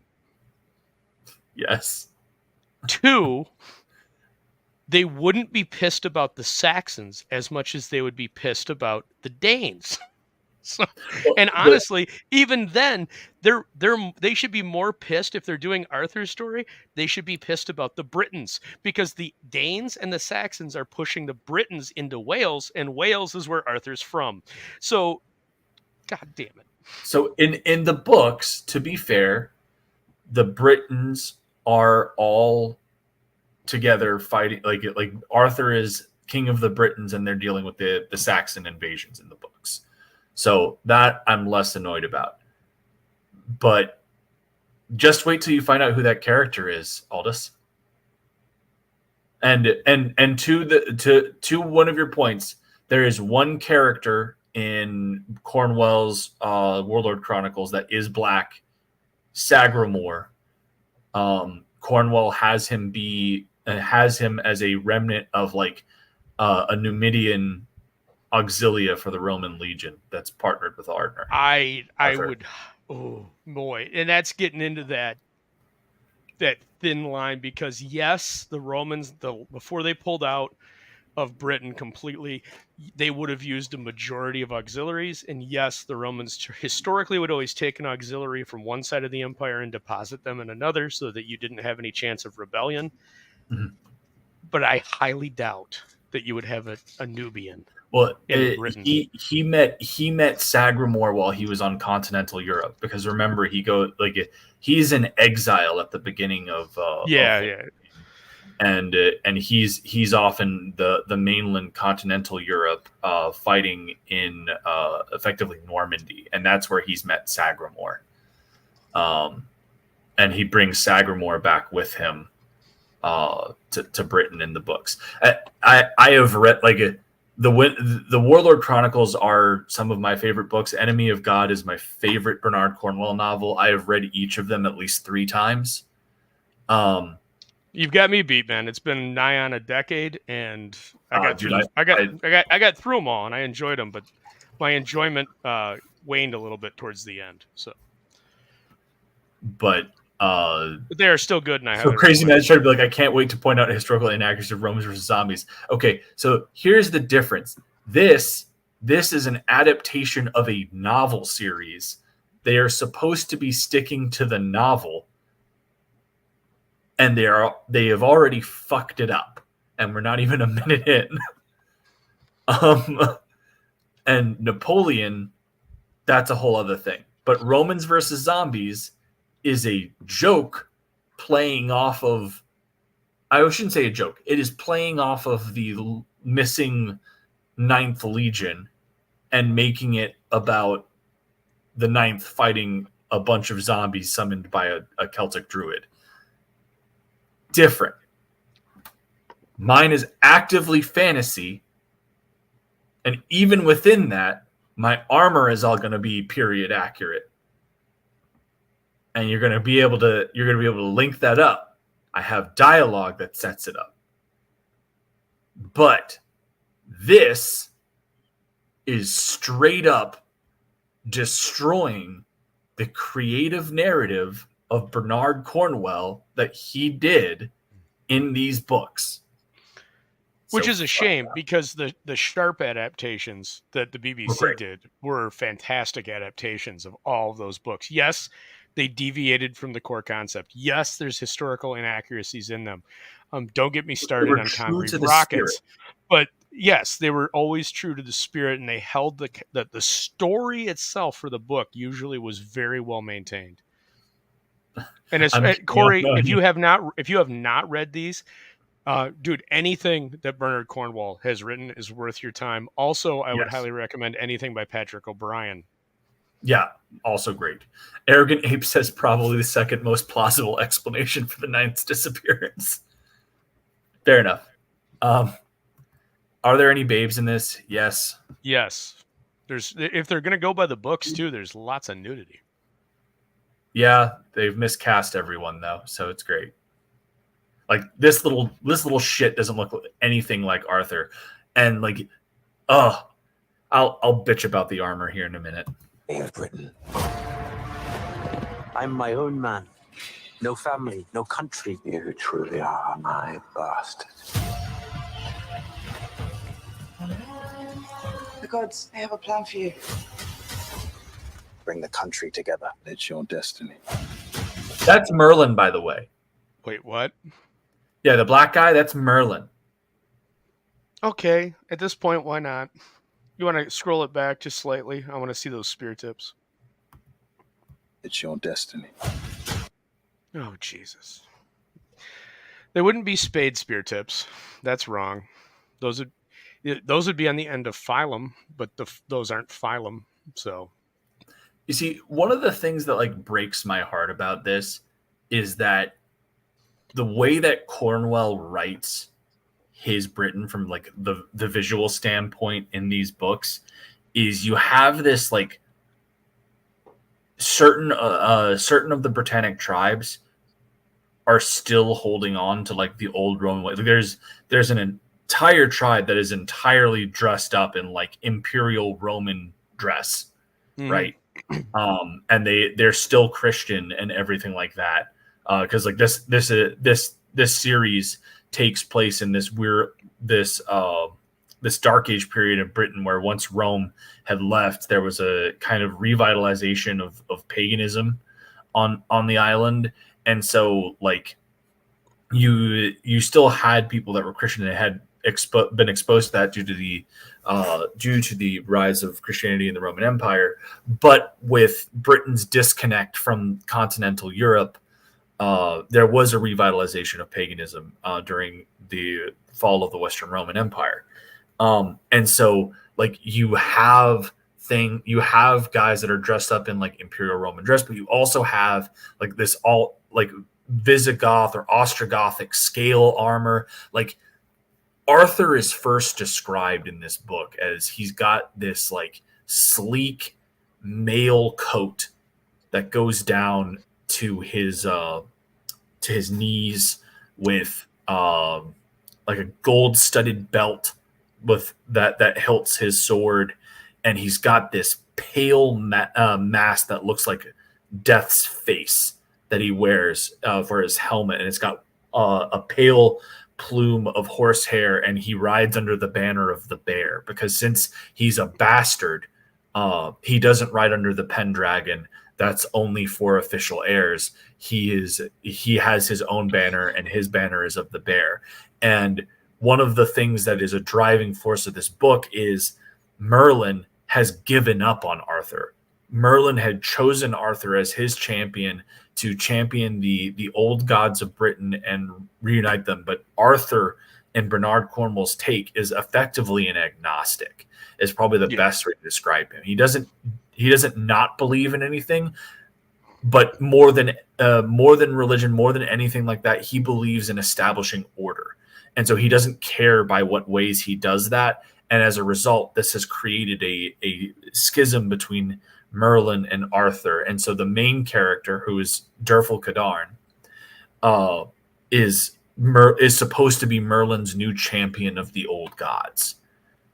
Yes. Two, they wouldn't be pissed about the Saxons as much as they would be pissed about the Danes. So, and honestly, even then, they should be more pissed if they're doing Arthur's story. They should be pissed about the Britons, because the Danes and the Saxons are pushing the Britons into Wales, and Wales is where Arthur's from. So, God damn it. So in the books, to be fair, the Britons are all together fighting. Like Arthur is king of the Britons, and they're dealing with the Saxon invasions in the books. So that I'm less annoyed about. But just wait till you find out who that character is, Aldous. And to one of your points, there is one character in Cornwell's Warlord Chronicles that is black, Sagramore. Cornwell has him as a remnant of like a Numidian auxilia for the Roman legion that's partnered with Arthur. I would, oh boy, and that's getting into that thin line, because yes, the Romans, before they pulled out of Britain completely, they would have used a majority of auxiliaries, and yes, the Romans historically would always take an auxiliary from one side of the empire and deposit them in another, so that you didn't have any chance of rebellion. Mm-hmm. But I highly doubt that you would have a Nubian. Well, he met Sagramore while he was on continental Europe, because remember he's in exile at the beginning of and he's off in the mainland continental Europe, fighting in effectively Normandy, and that's where he's met Sagramore, and he brings Sagramore back with him to Britain in the books. I have read the Warlord Chronicles are some of my favorite books. Enemy of God is my favorite Bernard Cornwell novel. I have read each of them at least 3 times. You've got me beat, man. It's been nigh on a decade, and I got through them all, and I enjoyed them, but my enjoyment waned a little bit towards the end. So, but they are still good, and I so Crazy Man's trying to be like, I can't wait to point out historical inaccuracy of Romans versus zombies. Okay, so here's the difference. This is an adaptation of a novel series. They are supposed to be sticking to the novel, and they have already fucked it up, and we're not even a minute in. And Napoleon, that's a whole other thing. But Romans versus zombies is a joke playing off of, I shouldn't say a joke, it is playing off of the missing 9th Legion and making it about the 9th fighting a bunch of zombies summoned by a Celtic druid. Different. Mine is actively fantasy, and even within that, my armor is all going to be period accurate. And you're going to be able to link that up. I have dialogue that sets it up. But this is straight up destroying the creative narrative of Bernard Cornwell that he did in these books. Which So, is a shame because the sharp adaptations that the BBC great. did were fantastic adaptations of all of those books. Yes, they deviated from the core concept. Yes, there's historical inaccuracies in them. Don't get me started on Congreve rockets. But yes, they were always true to the spirit, and they held the story itself for the book usually was very well maintained. And as Corey, if you have not read these, dude, anything that Bernard Cornwell has written is worth your time. Also, I would highly recommend anything by Patrick O'Brien. Yeah, also great. Arrogant Ape says probably the second most plausible explanation for the Ninth's disappearance. Fair enough. Are there any babes in this? Yes. Yes. If they're going to go by the books too, there's lots of nudity. Yeah, they've miscast everyone though, so it's great. Like this little shit doesn't look anything like Arthur, and like, I'll bitch about the armor here in a minute. They have Britain. I'm my own man. No family, no country. You truly are my bastard. The gods, they have a plan for you. Bring the country together. It's your destiny. That's Merlin, by the way. Wait, what? Yeah, the black guy, that's Merlin. Okay, at this point, why not? You want to scroll it back just slightly? I want to see those spear tips. It's your destiny. Oh, Jesus. They wouldn't be spade spear tips. That's wrong. Those would be on the end of phylum, but those aren't phylum, so... You see, one of the things that like breaks my heart about this is that the way that Cornwell writes his Britain from like the visual standpoint in these books is you have this like certain of the Britannic tribes are still holding on to like the old Roman way. Like, there's an entire tribe that is entirely dressed up in like imperial Roman dress, right? And they're still Christian and everything like that. Because like this series takes place in this Dark Age period of Britain where once Rome had left, there was a kind of revitalization of paganism on the island, and so like you still had people that were Christian and had been exposed to that due to the rise of Christianity in the Roman Empire, but with Britain's disconnect from continental Europe, there was a revitalization of paganism during the fall of the Western Roman Empire, and so like you have guys that are dressed up in like imperial Roman dress, but you also have like this all like Visigoth or Ostrogothic scale armor. Like Arthur is first described in this book as he's got this like sleek mail coat that goes down to his knees with like a gold studded belt with that hilts his sword, and he's got this pale mask that looks like Death's face that he wears for his helmet, and it's got a pale plume of horsehair, and he rides under the banner of the bear because since he's a bastard, he doesn't ride under the Pendragon. That's only for official heirs. He has his own banner, and his banner is of the bear. And one of the things that is a driving force of this book is Merlin has given up on Arthur. Merlin had chosen Arthur as his champion to champion the old gods of Britain and reunite them. But Arthur, in Bernard Cornwell's take, is effectively an agnostic. Is probably the best way to describe him. He doesn't not believe in anything, but more than religion, more than anything like that, he believes in establishing order. And so he doesn't care by what ways he does that. And as a result, this has created a schism between Merlin and Arthur. And so the main character, who is Derfel Cadarn, is supposed to be Merlin's new champion of the old gods.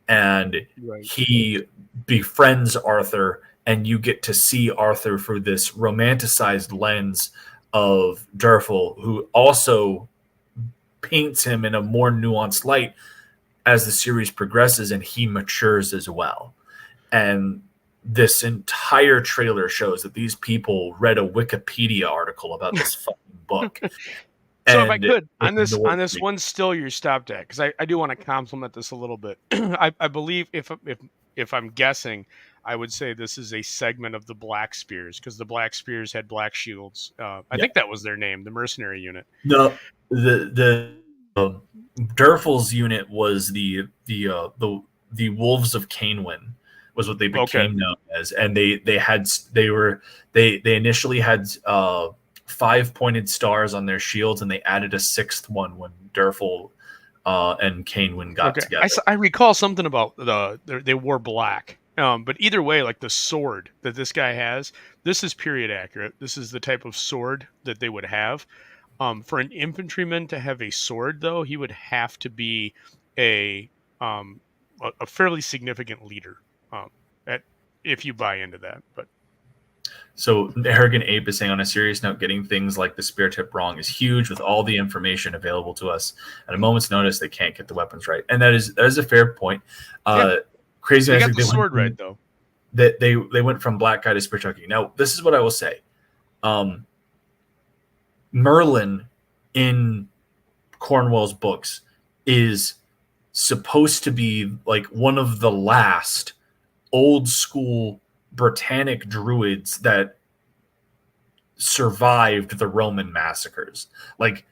And he befriends Arthur, and you get to see Arthur through this romanticized lens of Durfel, who also paints him in a more nuanced light as the series progresses and he matures as well. And this entire trailer shows that these people read a Wikipedia article about this fucking book. So if I and could, on ignored this me. one still you're stopped at, because I do want to compliment this a little bit. I believe if I'm guessing, I would say this is a segment of the Black Spears, because the Black Spears had black shields. I think that was their name, the mercenary unit. No, the Durfel's unit was the Wolves of Canewin was what they became known as, and they initially had 5 pointed stars on their shields, and they added a 6th one when Durfel and Canewin got together. I recall something about they wore black. But either way, like the sword that this guy has, this is period accurate. This is the type of sword that they would have. For an infantryman to have a sword, though, he would have to be a fairly significant leader. If you buy into that, but. So Arrogant Ape is saying, on a serious note, getting things like the spear tip wrong is huge. With all the information available to us at a moment's notice, they can't get the weapons right, and that is a fair point. Crazy. They got the sword right, though. That they went from black guy to spear chucking. Now, this is what I will say. Merlin in Cornwell's books is supposed to be like one of the last old school Britannic druids that survived the Roman massacres. Like,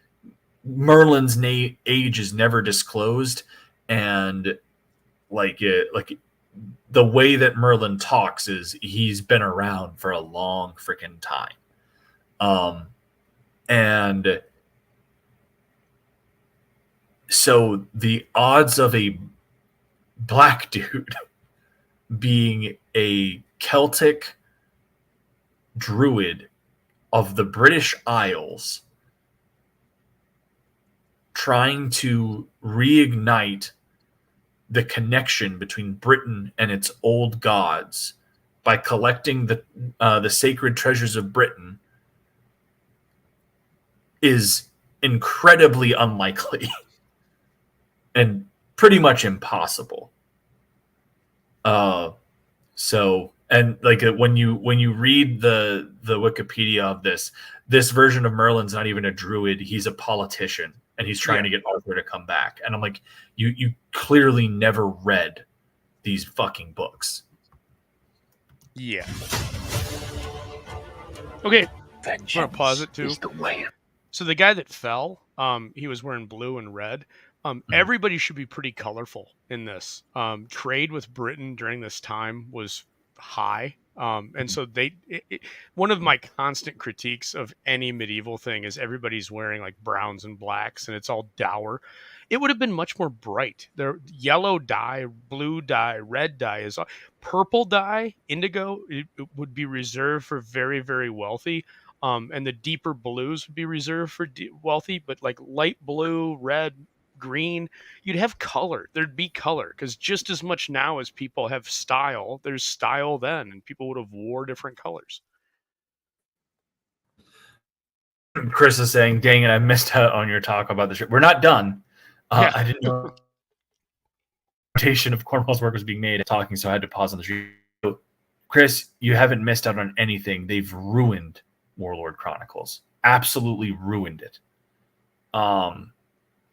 Merlin's age is never disclosed, and like the way that Merlin talks is he's been around for a long freaking time. And so the odds of a black dude being a Celtic druid of the British Isles trying to reignite the connection between Britain and its old gods by collecting the sacred treasures of Britain is incredibly unlikely and pretty much impossible. And like when you read the Wikipedia of this version of Merlin's not even a druid, he's a politician, and he's trying to get Arthur to come back. And I'm like, you clearly never read these fucking books. Yeah. Okay. I'm gonna pause it too. So the guy that fell, he was wearing blue and red. Everybody should be pretty colorful in this. Trade with Britain during this time was high. And so one of my constant critiques of any medieval thing is everybody's wearing like browns and blacks, and it's all dour. It would have been much more bright. The yellow dye, blue dye, red dye is purple dye, indigo. It would be reserved for very, very wealthy. And the deeper blues would be reserved for wealthy, but like light blue, red, green, you'd have color. There'd be color, because just as much now as people have style, there's style then, and people would have wore different colors. Chris is saying, dang it, I missed out on your talk about the ship. We're not done. I didn't know rotation of Cornwell's work was being made and talking, so I had to pause on the stream. So, Chris, you haven't missed out on anything. They've ruined Warlord Chronicles. Absolutely ruined it.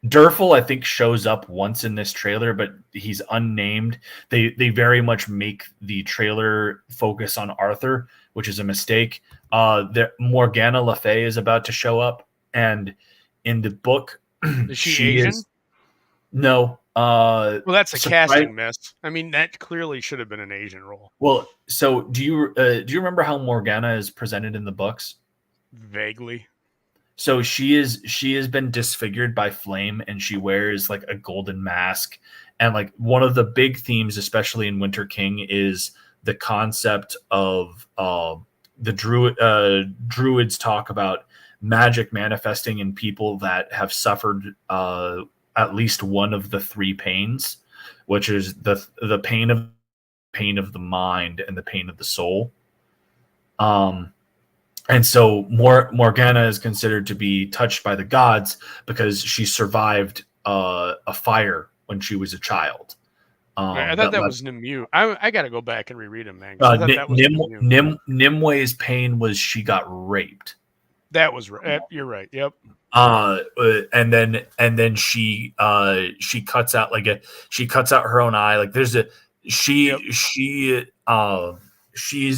Durfel, I think, shows up once in this trailer, but he's unnamed. They very much make the trailer focus on Arthur, which is a mistake. Morgana Le Fay is about to show up, and in the book, is she Asian? No. Well, that's a casting miss. I mean, that clearly should have been an Asian role. Well, so do you remember how Morgana is presented in the books? Vaguely. So she has been disfigured by flame, and she wears like a golden mask. And like one of the big themes, especially in Winter King, is the concept of the druids talk about magic manifesting in people that have suffered at least one of the three pains, which is the pain of the mind and the pain of the soul. And so Morgana is considered to be touched by the gods because she survived a fire when she was a child. I thought that was Nimue. I got to go back and reread him, man. 'Cause I thought that was Nimue. Nimwe's pain was she got raped. That was right. You're right. Yep. And then she cuts out she cuts out her own eye. Like there's she's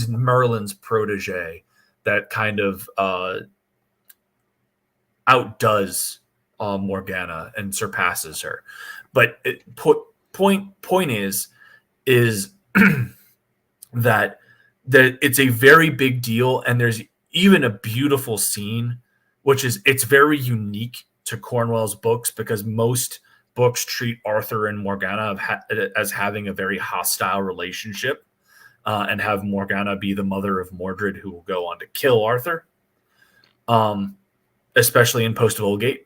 Merlin's protege that kind of outdoes Morgana and surpasses her. But point is that it's a very big deal, and there's even a beautiful scene, it's very unique to Cornwell's books because most books treat Arthur and Morgana as having a very hostile relationship, and have Morgana be the mother of Mordred, who will go on to kill Arthur, especially in Post of Oldgate.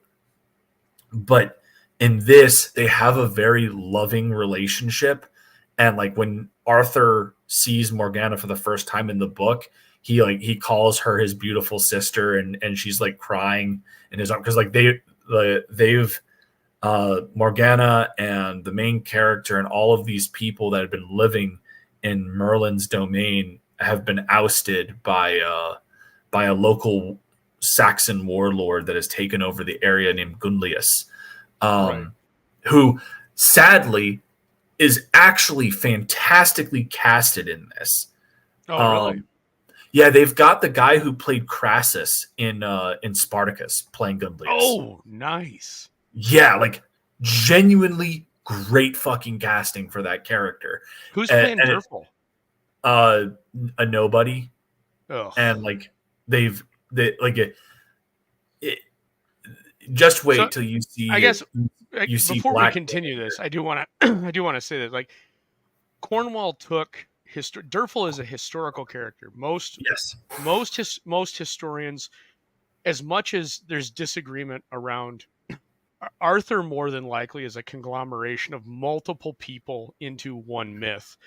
But in this, they have a very loving relationship, and like when Arthur sees Morgana for the first time in the book, he calls her his beautiful sister, and she's like crying in his arms because like they've Morgana and the main character and all of these people that have been living in Merlin's domain have been ousted by a local Saxon warlord that has taken over the area named Gunlius, who sadly is actually fantastically casted in this. Oh, really? Yeah, they've got the guy who played Crassus in Spartacus playing Gunlius. Oh, nice. Yeah, like genuinely great fucking casting for that character. Who's playing Durful? A nobody. Ugh. And like just wait till you see. I guess before we Black continue this, I do want to say that like Cornwell took Durful is a historical character. Most historians, as much as there's disagreement around Arthur, more than likely is a conglomeration of multiple people into one myth.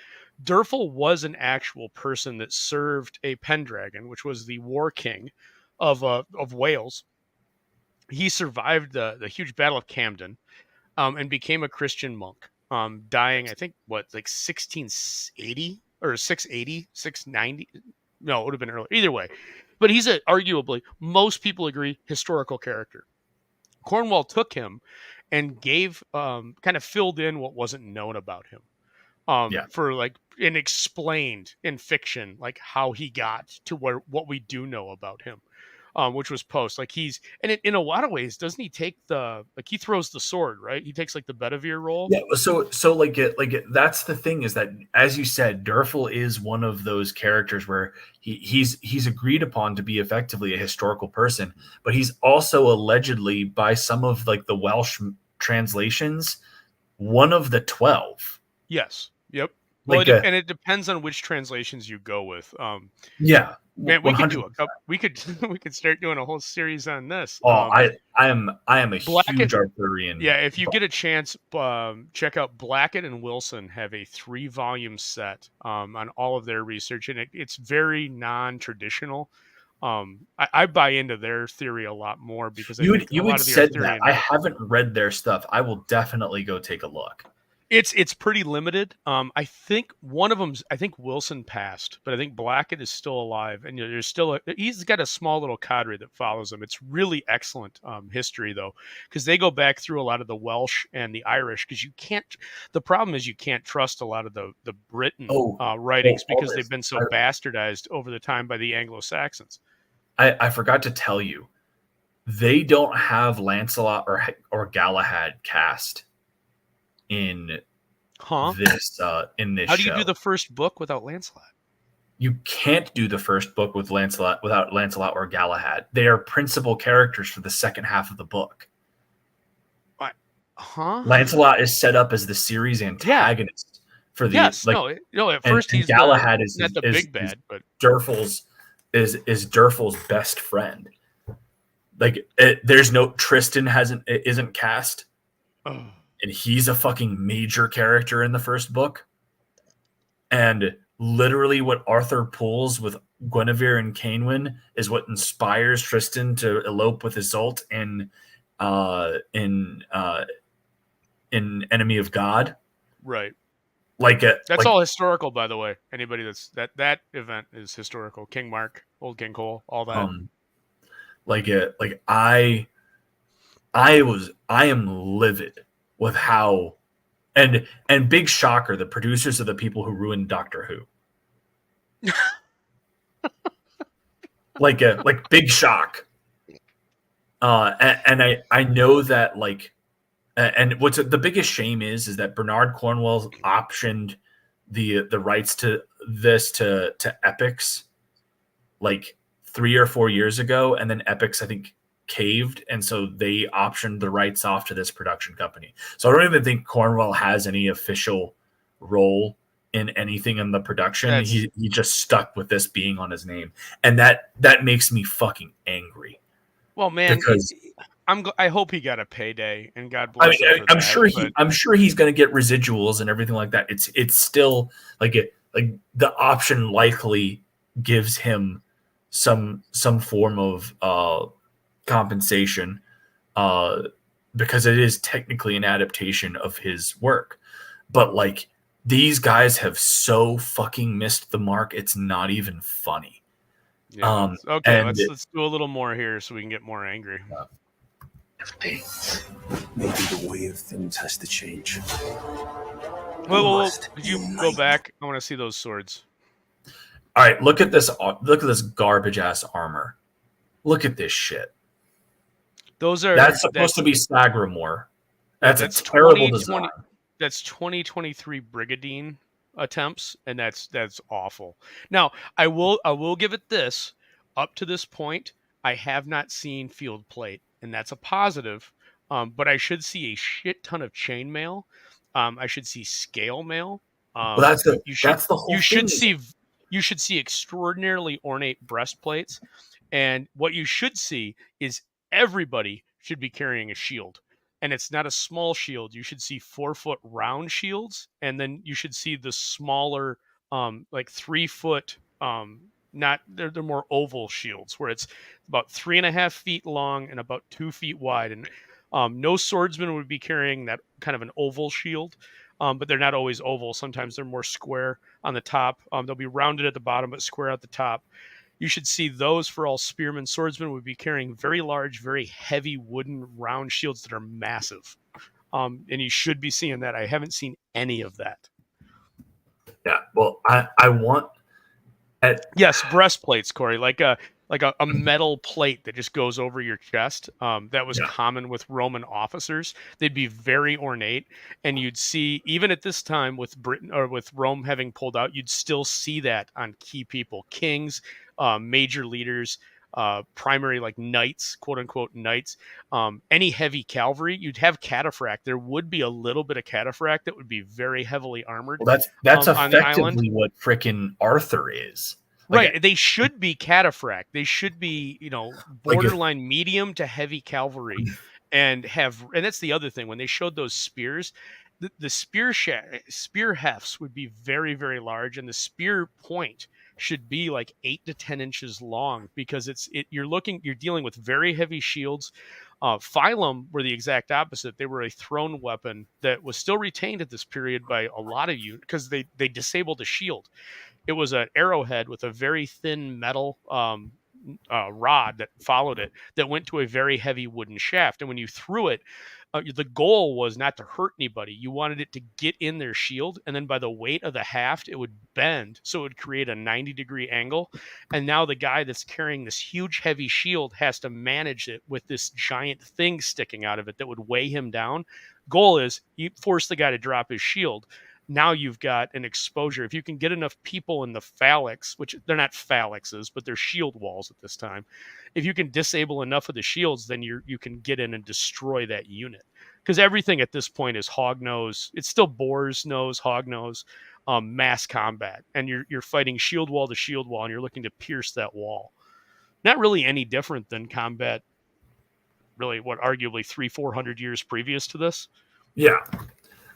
Durful was an actual person that served a Pendragon, which was the war king of Wales. He survived the huge battle of Camden, and became a Christian monk, dying, I think, 1680 or 680, 690? No, it would have been earlier. Either way. But he's arguably, most people agree, historical character. Cornwell took him and gave, kind of filled in what wasn't known about him. And explained in fiction, like how he got to what we do know about him. Which was Post. Like and in a lot of ways, doesn't he take he throws the sword, right? He takes like the Bedivere role. Yeah. So that's the thing, is that, as you said, Durful is one of those characters where he's agreed upon to be effectively a historical person, but he's also allegedly, by some of like the Welsh translations, one of the 12. Yes. Yep. Well, and it depends on which translations you go with. Yeah. Man, we 100%. We could start doing a whole series on this. I am a huge Arthurian. Yeah, if you get a chance, check out Blackett and Wilson have a 3-volume set on all of their research, and it's very non-traditional. I buy into their theory a lot more because you had said that. I haven't read their stuff. I will definitely go take a look. It's pretty limited. I think one of them, Wilson passed, but I think Blackett is still alive, and there's still he's got a small little cadre that follows him. It's really excellent history though, because they go back through a lot of the Welsh and the Irish. Because the problem is you can't trust a lot of the Britain writings because they've been so bastardized over the time by the Anglo-Saxons. I forgot to tell you, they don't have Lancelot or Galahad cast in this How do you do the first book without Lancelot? You can't do the first book with Lancelot without Lancelot or Galahad. They are principal characters for the second half of the book. Lancelot is set up as the series antagonist for the at first he's Galahad is not the big bad, but Durfal's is Durfal's best friend. Like there's no Tristan isn't cast. Oh. And he's a fucking major character in the first book. And literally what Arthur pulls with Guinevere and Cainwyn is what inspires Tristan to elope with Isolde in Enemy of God. Right. That's all historical, by the way. Anybody that event is historical. King Mark, Old King Cole, all that. I am livid with how, and big shocker, the producers are the people who ruined Doctor Who. Big shock. And I know that and what's the biggest shame is that Bernard Cornwell optioned the rights to this to Epix 3 or 4 years ago, and then Epix I think caved, and so they optioned the rights off to this production company. So I don't even think Cornwell has any official role in anything in the production. He just stuck with this being on his name, and that makes me fucking angry. Well, man, because I hope he got a payday, and God bless him for that. I'm sure he's going to get residuals and everything like that. It's still the option likely gives him some form of compensation because it is technically an adaptation of his work. But these guys have so fucking missed the mark. It's not even funny. Yeah. Okay, let's do a little more here so we can get more angry. Maybe the way of things has to change. Well, could you go back? I want to see those swords. All right, look at this garbage ass armor. Look at this shit. That's supposed to be Sagramore. That's a terrible design. That's 2023 Brigadine attempts, and that's awful. Now, I will give it this. Up to this point, I have not seen field plate, and that's a positive. But I should see a shit ton of chainmail. I should see scale mail. That's the whole thing. You should see extraordinarily ornate breastplates, and what you should see is everybody should be carrying a shield. And it's not a small shield. You should see 4-foot round shields, and then you should see the smaller, 3-foot, they're more oval shields, where it's about 3.5 feet long and about 2 feet wide. And no swordsman would be carrying that kind of an oval shield, but they're not always oval. Sometimes they're more square on the top. They'll be rounded at the bottom, but square at the top. You should see those for all spearmen. Swordsmen would be carrying very large, very heavy wooden round shields that are massive. And you should be seeing that. I haven't seen any of that. Yeah, well, I want... Yes, breastplates, Corey, like a metal plate that just goes over your chest. That was common with Roman officers. They'd be very ornate, and you'd see, even at this time with Britain or with Rome having pulled out, you'd still see that on key people, kings, major leaders, primary knights, quote unquote knights, any heavy cavalry. You'd have cataphract. There would be a little bit of cataphract that would be very heavily armored. Well, that's effectively what frickin' Arthur is. Right. They should be cataphract. They should be, borderline medium to heavy cavalry, and that's the other thing. When they showed those spears, the spear hefts would be very, very large, and the spear point should be 8 to 10 inches long, because you're dealing with very heavy shields. Phylum were the exact opposite. They were a thrown weapon that was still retained at this period by a lot of you, because they disabled the shield. It was an arrowhead with a very thin metal rod that followed it, that went to a very heavy wooden shaft. And when you threw it, the goal was not to hurt anybody. You wanted it to get in their shield, and then by the weight of the haft, it would bend, so it would create a 90-degree angle. And now the guy that's carrying this huge, heavy shield has to manage it with this giant thing sticking out of it that would weigh him down. Goal is you force the guy to drop his shield. Now you've got an exposure. If you can get enough people in the phalanx, which they're not phalanxes, but they're shield walls at this time. If you can disable enough of the shields, then you can get in and destroy that unit. Because everything at this point is hognose. It's still boar's nose, hognose, mass combat. And you're fighting shield wall to shield wall, and you're looking to pierce that wall. Not really any different than combat, really, arguably 300-400 years previous to this. Yeah.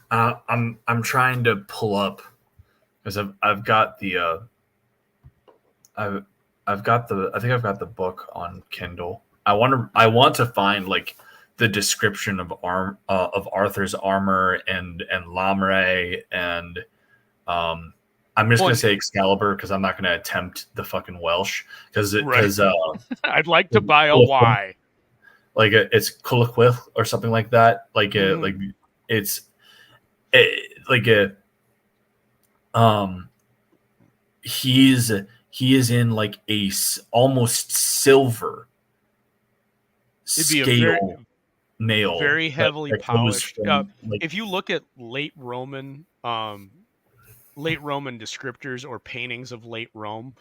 I'm trying to pull up, because I've got the I think I've got the book on Kindle. I want to find like the description of Arthur's armor and Lamre and I'm just gonna say Excalibur because I'm not gonna attempt the fucking Welsh because I'd like to buy a Y. Like it's Culachwith or something like that. Like it's like a he is in like a almost silver scale mail, very heavily polished. From, if you look at late Roman descriptors or paintings of late Rome,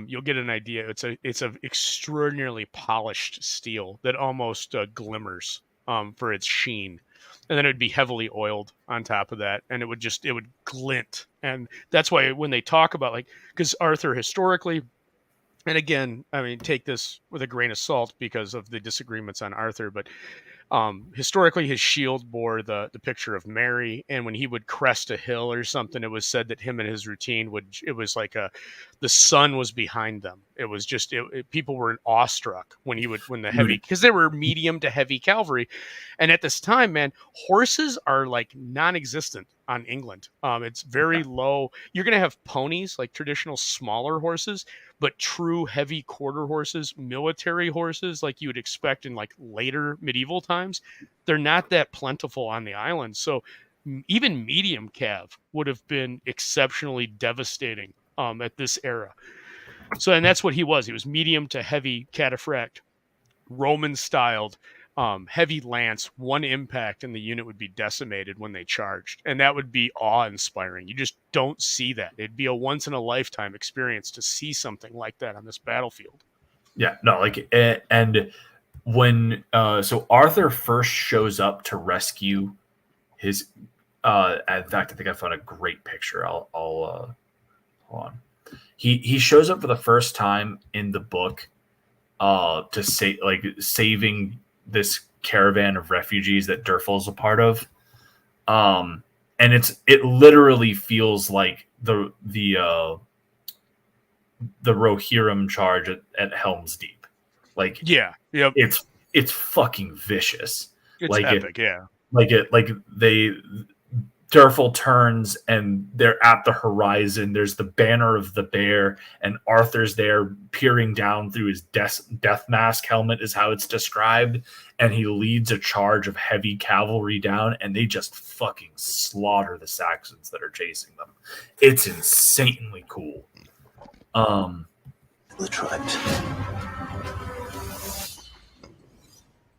you'll get an idea. It's a extraordinarily polished steel that almost glimmers for its sheen, and then it'd be heavily oiled on top of that, and it would glint. And that's why when they talk about because Arthur historically, and again, I mean, take this with a grain of salt because of the disagreements on Arthur, but historically his shield bore the picture of Mary, and when he would crest a hill or something, it was said that him and his routine it was like the sun was behind them. It was just people were awestruck when the heavy, because they were medium to heavy cavalry, and at this time, man, horses are like non-existent on England. It's very low. You're gonna have ponies, like traditional smaller horses, but true heavy quarter horses, military horses, like you would expect in like later medieval times, they're not that plentiful on the island. So even medium cav would have been exceptionally devastating at this era. So, and that's what he was. He was medium to heavy cataphract, Roman styled, heavy lance. One impact and the unit would be decimated when they charged. And that would be awe-inspiring. You just don't see that. It'd be a once-in-a-lifetime experience to see something like that on this battlefield. Yeah, no, like, and when, so Arthur first shows up to rescue his, in fact, I think I found a great picture. I'll hold on. He shows up for the first time in the book to say, like, saving this caravan of refugees that Durfal's a part of. And it literally feels like the Rohirrim charge at Helm's Deep. Like, yeah, yep. It's fucking vicious. It's like epic, yeah. Durfal turns and they're at the horizon. There's the banner of the bear, and Arthur's there peering down through his death mask helmet, is how it's described. And he leads a charge of heavy cavalry down, and they just fucking slaughter the Saxons that are chasing them. It's insanely cool. The tribes.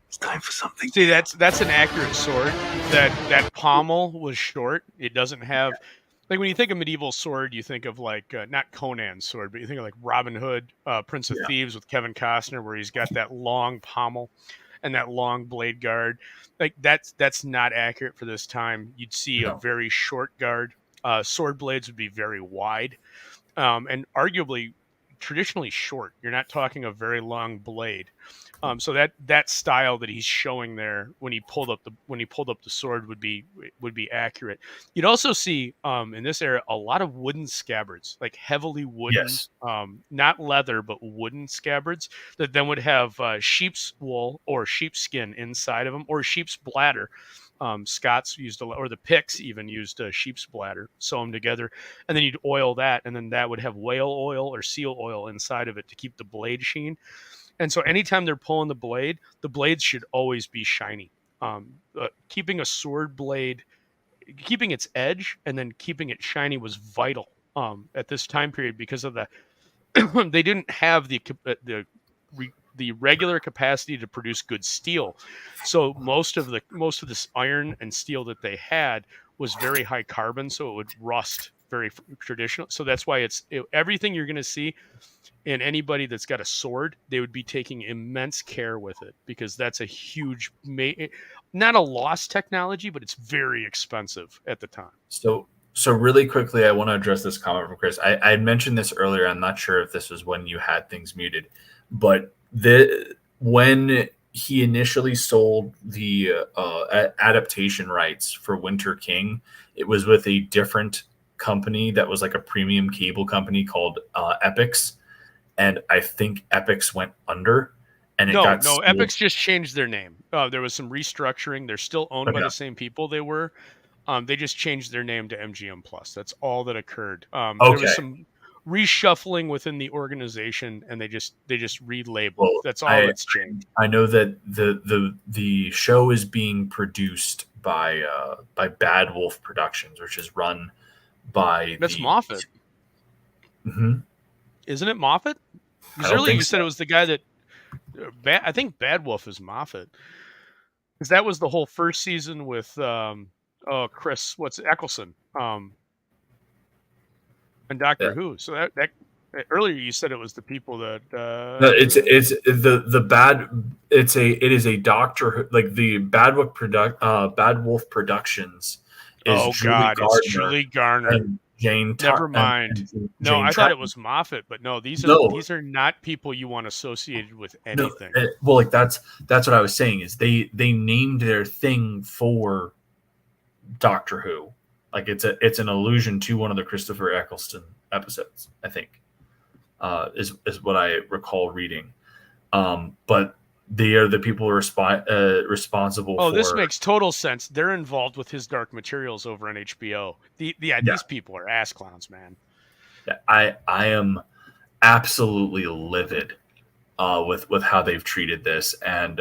It's time for something. See, that's an accurate sword. That pommel was short. It doesn't have, like, when you think of medieval sword, you think of like not Conan's sword, but you think of like Robin Hood, Prince of Thieves with Kevin Costner, where he's got that long pommel and that long blade guard. Like that's not accurate for this time. You'd see a very short guard. Sword blades would be very wide, and arguably traditionally short. You're not talking a very long blade. So that style that he's showing there when he pulled up the sword would be accurate. You'd also see in this era a lot of wooden scabbards, like heavily wooden, not leather but wooden scabbards that then would have sheep's wool or sheepskin inside of them, or sheep's bladder. Scots used or the Picts even used sheep's bladder, sew them together, and then you'd oil that, and then that would have whale oil or seal oil inside of it to keep the blade sheen. And so anytime they're pulling the blades should always be shiny. Keeping a sword blade, keeping its edge and then keeping it shiny was vital at this time period, because of the they didn't have the regular capacity to produce good steel. So most of this iron and steel that they had was very high carbon, so it would rust very traditional. So that's why everything you're going to see in anybody that's got a sword, they would be taking immense care with it, because that's a huge, not a lost technology, but it's very expensive at the time. So really quickly, I want to address this comment from Chris. I mentioned this earlier. I'm not sure if this was when you had things muted, but when he initially sold the adaptation rights for Winter King, it was with a different company that was like a premium cable company called Epix. and I think Epix went under, and it No, got no, sold. Epix just changed their name. There was some restructuring. They're still owned by Okay. the same people they were. They just changed their name to MGM Plus. That's all that occurred. There Okay. was some reshuffling within the organization, and they just relabeled. Well, That's all that's changed. I know that the show is being produced by Bad Wolf Productions, which is run by That's Moffat, Mhm. isn't it? Moffat? I Because don't earlier think you said so. it was the guy that. I think Bad Wolf is Moffat, because that was the whole first season with Chris Eccleston and Doctor Yeah. Who. So that earlier you said it was the people that. No, it's the bad. It is a Doctor Who, like the Bad Wolf Productions is Oh Julie God, Gardner it's Julie Garner. and Jane. Never mind. No, I thought it was Moffat, but no, these are not people you want associated with anything. Well, like that's what I was saying is they named their thing for Doctor Who, like it's an allusion to one of the Christopher Eccleston episodes, I think, is what I recall reading. But they are the people responsible. Oh, for... this makes total sense. They're involved with his Dark Materials over on HBO. These people are ass clowns, man. I am absolutely livid with how they've treated this, and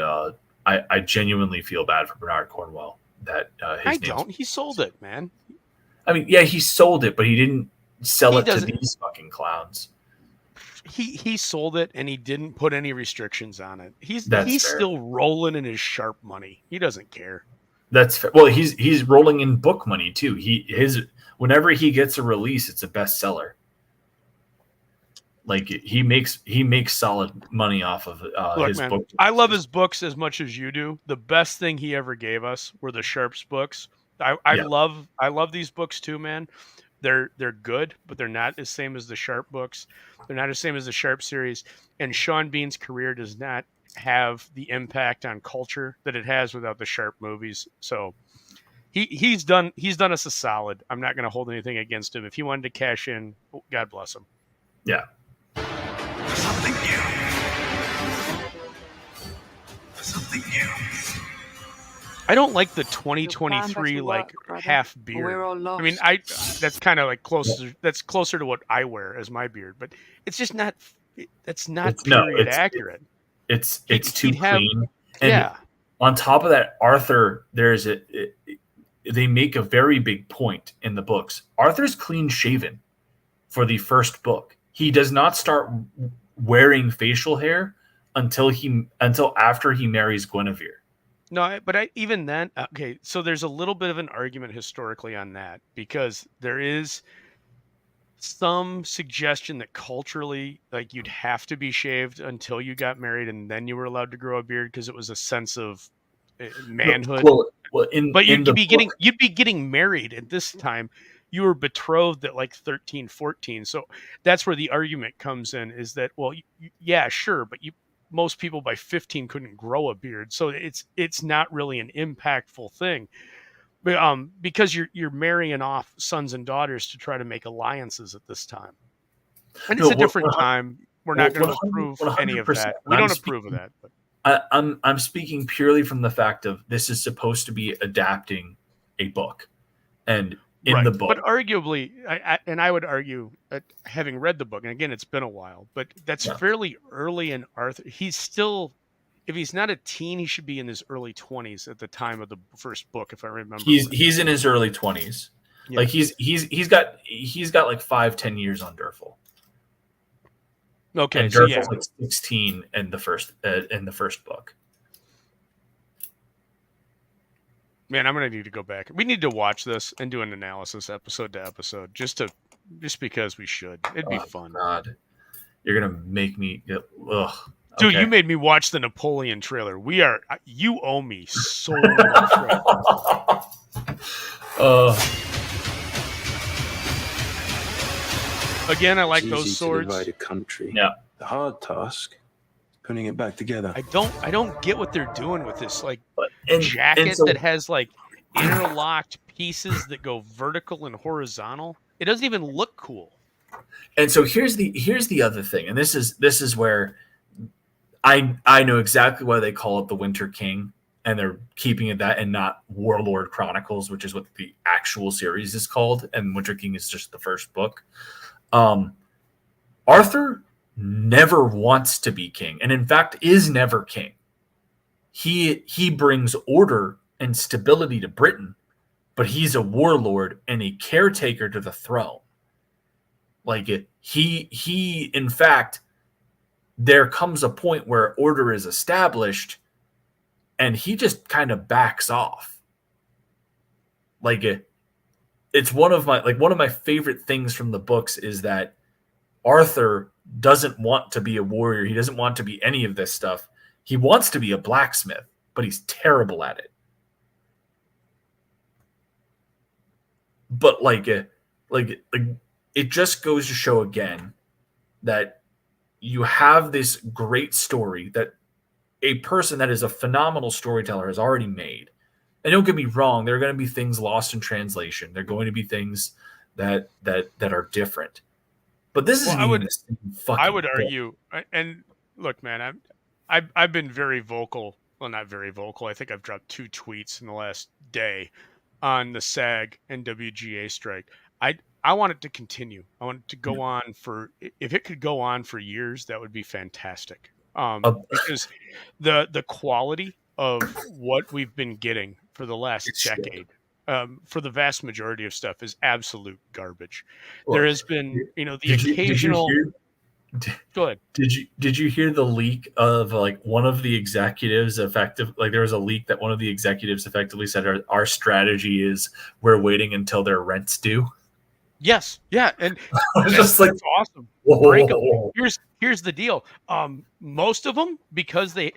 I genuinely feel bad for Bernard Cornwell. That he sold it, man. I mean, yeah, he sold it, but he didn't sell it to these fucking clowns. He sold it, and he didn't put any restrictions on it. He's still rolling in his sharp money. He doesn't care. That's fair. Well, he's rolling in book money too. Whenever he gets a release, it's a bestseller. Like he makes solid money off of his book. I love his books as much as you do. The best thing he ever gave us were the Sharps books. I love these books too, man. They're good, but they're not the same as the Sharp books. They're not the same as the Sharp series. And Sean Bean's career does not have the impact on culture that it has without the Sharp movies. So he's done us a solid. I'm not going to hold anything against him. If he wanted to cash in, God bless him. Yeah. Something new. I don't like the 2023 half beard. I mean, that's kind of like closer. That's closer to what I wear as my beard, but it's just not. That's not period accurate. It's too clean. And yeah. On top of that, Arthur, they make a very big point in the books. Arthur's clean shaven for the first book. He does not start wearing facial hair until after he marries Guinevere. No, but even then, okay, so there's a little bit of an argument historically on that, because there is some suggestion that culturally, like, you'd have to be shaved until you got married, and then you were allowed to grow a beard because it was a sense of manhood. You'd be getting married at this time. You were betrothed at like 13, 14. So that's where the argument comes in, is that, well, yeah, sure, but most people by 15 couldn't grow a beard, so it's not really an impactful thing, because you're marrying off sons and daughters to try to make alliances at this time, and it's a different time. We're not going to approve any of that. We don't approve of that. But I'm speaking purely from the fact of this is supposed to be adapting a book, and in the book, but arguably, I would argue, having read the book, and again, it's been a while, but that's fairly early in Arthur. He's still, if he's not a teen, he should be in his early 20s at the time of the first book, if I remember. He's in his early 20s. Yeah. Like he's got like 5-10 years on Durfel. Okay, and Durfel's like 16 in the first book. Man, I'm gonna need to go back. We need to watch this and do an analysis episode to episode, just because we should. It'd be fun. God, you're gonna make me get. Ugh. Dude, you made me watch the Napoleon trailer. You owe me so much. Again, I like those swords. To divide a country. Yeah. The hard task, putting it back together. I don't get what they're doing with this jacket that has like interlocked pieces that go vertical and horizontal. It doesn't even look cool. And so here's the other thing, and this is where I know exactly why they call it the Winter King, and they're keeping it that and not Warlord Chronicles, which is what the actual series is called, and Winter King is just the first book. Arthur never wants to be king, and in fact is never king. He brings order and stability to Britain, but he's a warlord and a caretaker to the throne. Like he in fact, there comes a point where order is established and he just kind of backs off. Like it's one of my favorite things from the books is that Arthur doesn't want to be a warrior. He doesn't want to be any of this stuff. He wants to be a blacksmith, but he's terrible at it. But it just goes to show again that you have this great story that a person that is a phenomenal storyteller has already made. And don't get me wrong, there are going to be things lost in translation. There are going to be things that are different. But this is I would argue, and look, man, I've been very vocal. Well, not very vocal. I think I've dropped 2 tweets in the last day on the SAG and WGA strike. I want it to continue. I want it to go on for, if it could go on for years, that would be fantastic. Because the quality of what we've been getting for the last decade, for the vast majority of stuff, is absolute garbage. Well, there has been, the occasional. Go ahead. Did you hear the leak of one of the executives there was a leak that one of the executives effectively said our strategy is we're waiting until their rent's due. Yes. Yeah. And that's awesome. Here's the deal. Most of them, because the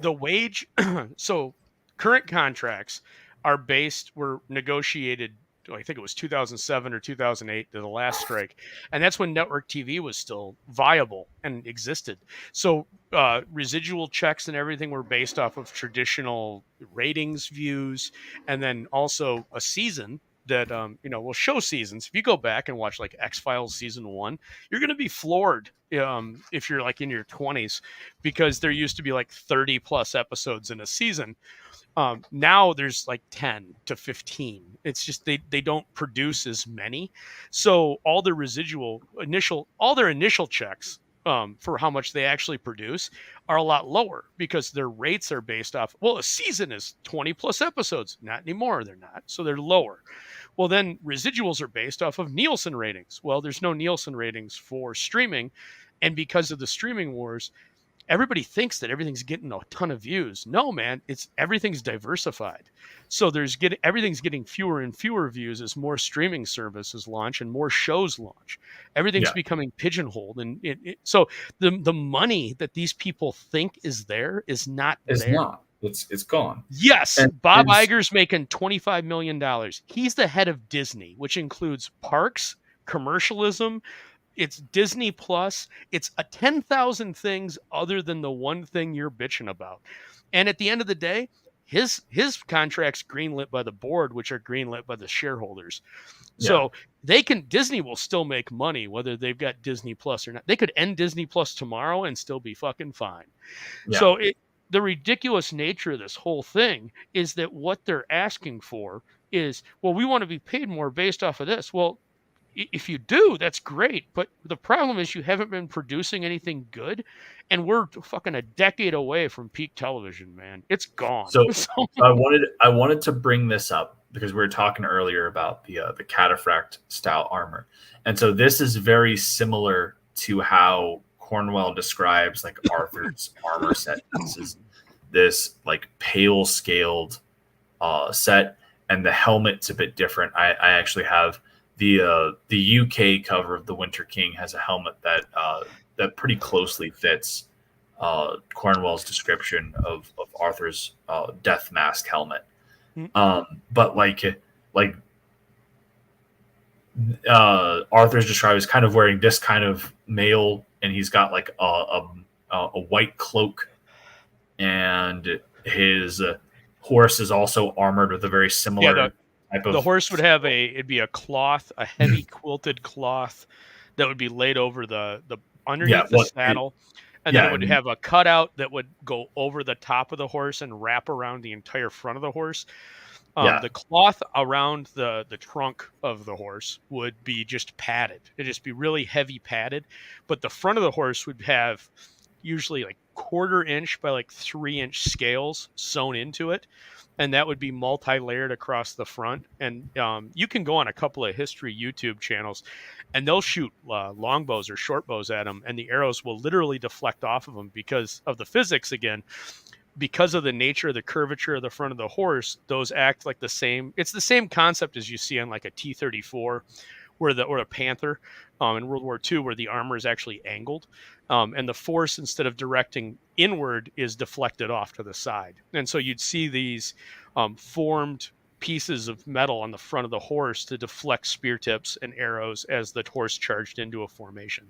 wage, so current contracts were negotiated, I think it was 2007 or 2008 to the last strike. And that's when network TV was still viable and existed. So residual checks and everything were based off of traditional ratings views. And then also a season that, show seasons. If you go back and watch like X-Files season 1, you're going to be floored if you're like in your 20s, because there used to be like 30 plus episodes in a season. Now there's like 10 to 15. It's just they don't produce as many. So all their initial checks for how much they actually produce are a lot lower, because their rates are based off, well, a season is 20 plus episodes. Not anymore. They're not. So they're lower. Well, then residuals are based off of Nielsen ratings. Well, there's no Nielsen ratings for streaming. And because of the streaming wars, everybody thinks that everything's getting a ton of views. No, man, everything's diversified. So everything's getting fewer and fewer views as more streaming services launch and more shows launch. Everything's becoming pigeonholed, and so the money that these people think is there is not there. Not. It's gone. Yes, Bob Iger's making $25 million. He's the head of Disney, which includes parks, commercialism. It's Disney Plus. It's 10,000 things other than the one thing you're bitching about. And at the end of the day, his contract's greenlit by the board, which are greenlit by the shareholders. Yeah. So Disney will still make money whether they've got Disney Plus or not. They could end Disney Plus tomorrow and still be fucking fine. Yeah. So the ridiculous nature of this whole thing is that what they're asking for is, well, we want to be paid more based off of this. Well, if you do, that's great. But the problem is you haven't been producing anything good. And we're fucking a decade away from peak television, man. It's gone. So I wanted to bring this up because we were talking earlier about the cataphract style armor. And so this is very similar to how Cornwell describes like Arthur's armor set. This like pale scaled set, and the helmet's a bit different. I actually have the UK cover of the Winter King has a helmet that pretty closely fits Cornwell's description of Arthur's death mask helmet. But Arthur's described as kind of wearing this kind of mail, and he's got like a white cloak, and his horse is also armored with a very similar The horse would have it'd be a cloth, a heavy quilted cloth that would be laid over the underneath the saddle. And then it would have a cutout that would go over the top of the horse and wrap around the entire front of the horse. The cloth around the trunk of the horse would be just padded. It'd just be really heavy padded. But the front of the horse would have usually like 1/4 inch by like 3-inch scales sewn into it. And that would be multi-layered across the front. And you can go on a couple of history YouTube channels, and they'll shoot longbows or short bows at them, and the arrows will literally deflect off of them because of the physics again. Because of the nature of the curvature of the front of the horse, those act like the same. It's the same concept as you see on like a T-34 or a Panther in World War II, where the armor is actually angled. And the force, instead of directing inward, is deflected off to the side. And so you'd see these formed pieces of metal on the front of the horse to deflect spear tips and arrows as the horse charged into a formation.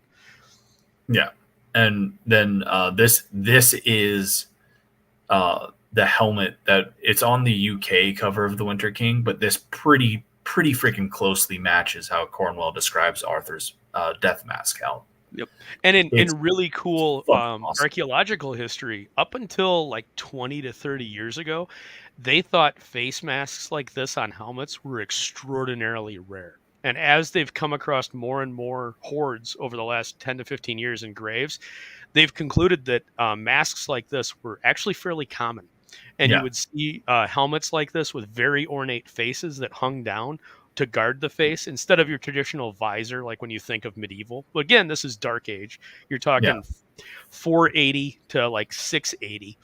Yeah. And then this is the helmet that it's on the UK cover of the Winter King, but this pretty freaking closely matches how Cornwell describes Arthur's death mask helmet. Yep. And in really cool awesome archaeological history, up until like 20 to 30 years ago, they thought face masks like this on helmets were extraordinarily rare. And as they've come across more and more hoards over the last 10 to 15 years in graves, they've concluded that masks like this were actually fairly common. And you would see helmets like this with very ornate faces that hung down to guard the face instead of your traditional visor, like when you think of medieval. But again, this is Dark Age. You're talking 480 to like 680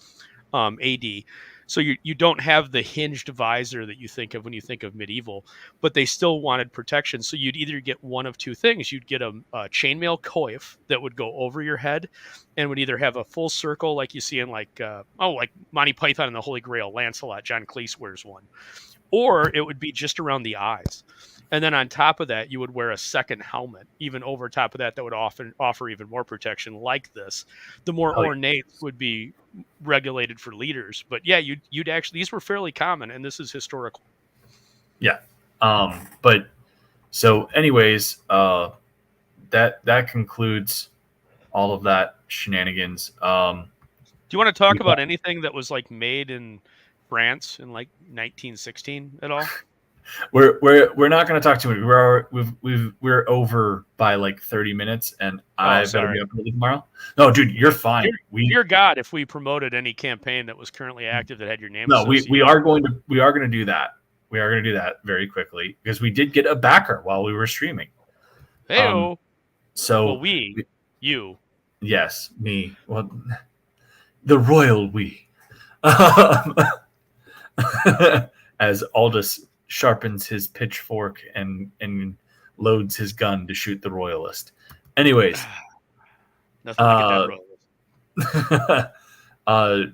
AD. So you don't have the hinged visor that you think of when you think of medieval, but they still wanted protection. So you'd either get one of two things. You'd get a chainmail coif that would go over your head and would either have a full circle like you see in like Monty Python and the Holy Grail, Lancelot, John Cleese wears one. Or it would be just around the eyes. And then on top of that, you would wear a second helmet, even over top of that would often offer even more protection like this. The more ornate would be regulated for leaders. But yeah, you'd actually, these were fairly common, and this is historical. Yeah. But so anyways, that concludes all of that shenanigans. Do you want to talk about anything that was like made in France in like 1916 at all? We're not going to talk too much. We're over by like 30 minutes, and I better be up early tomorrow. No, dude, you're fine. Dear God, if we promoted any campaign that was currently active that had your name. No, we are going to do that. We are going to do that very quickly because we did get a backer while we were streaming. Hey-o. So you. Yes, me. Well, the royal we. As Aldous sharpens his pitchfork and loads his gun to shoot the royalist. Anyways, nothing like that royalist.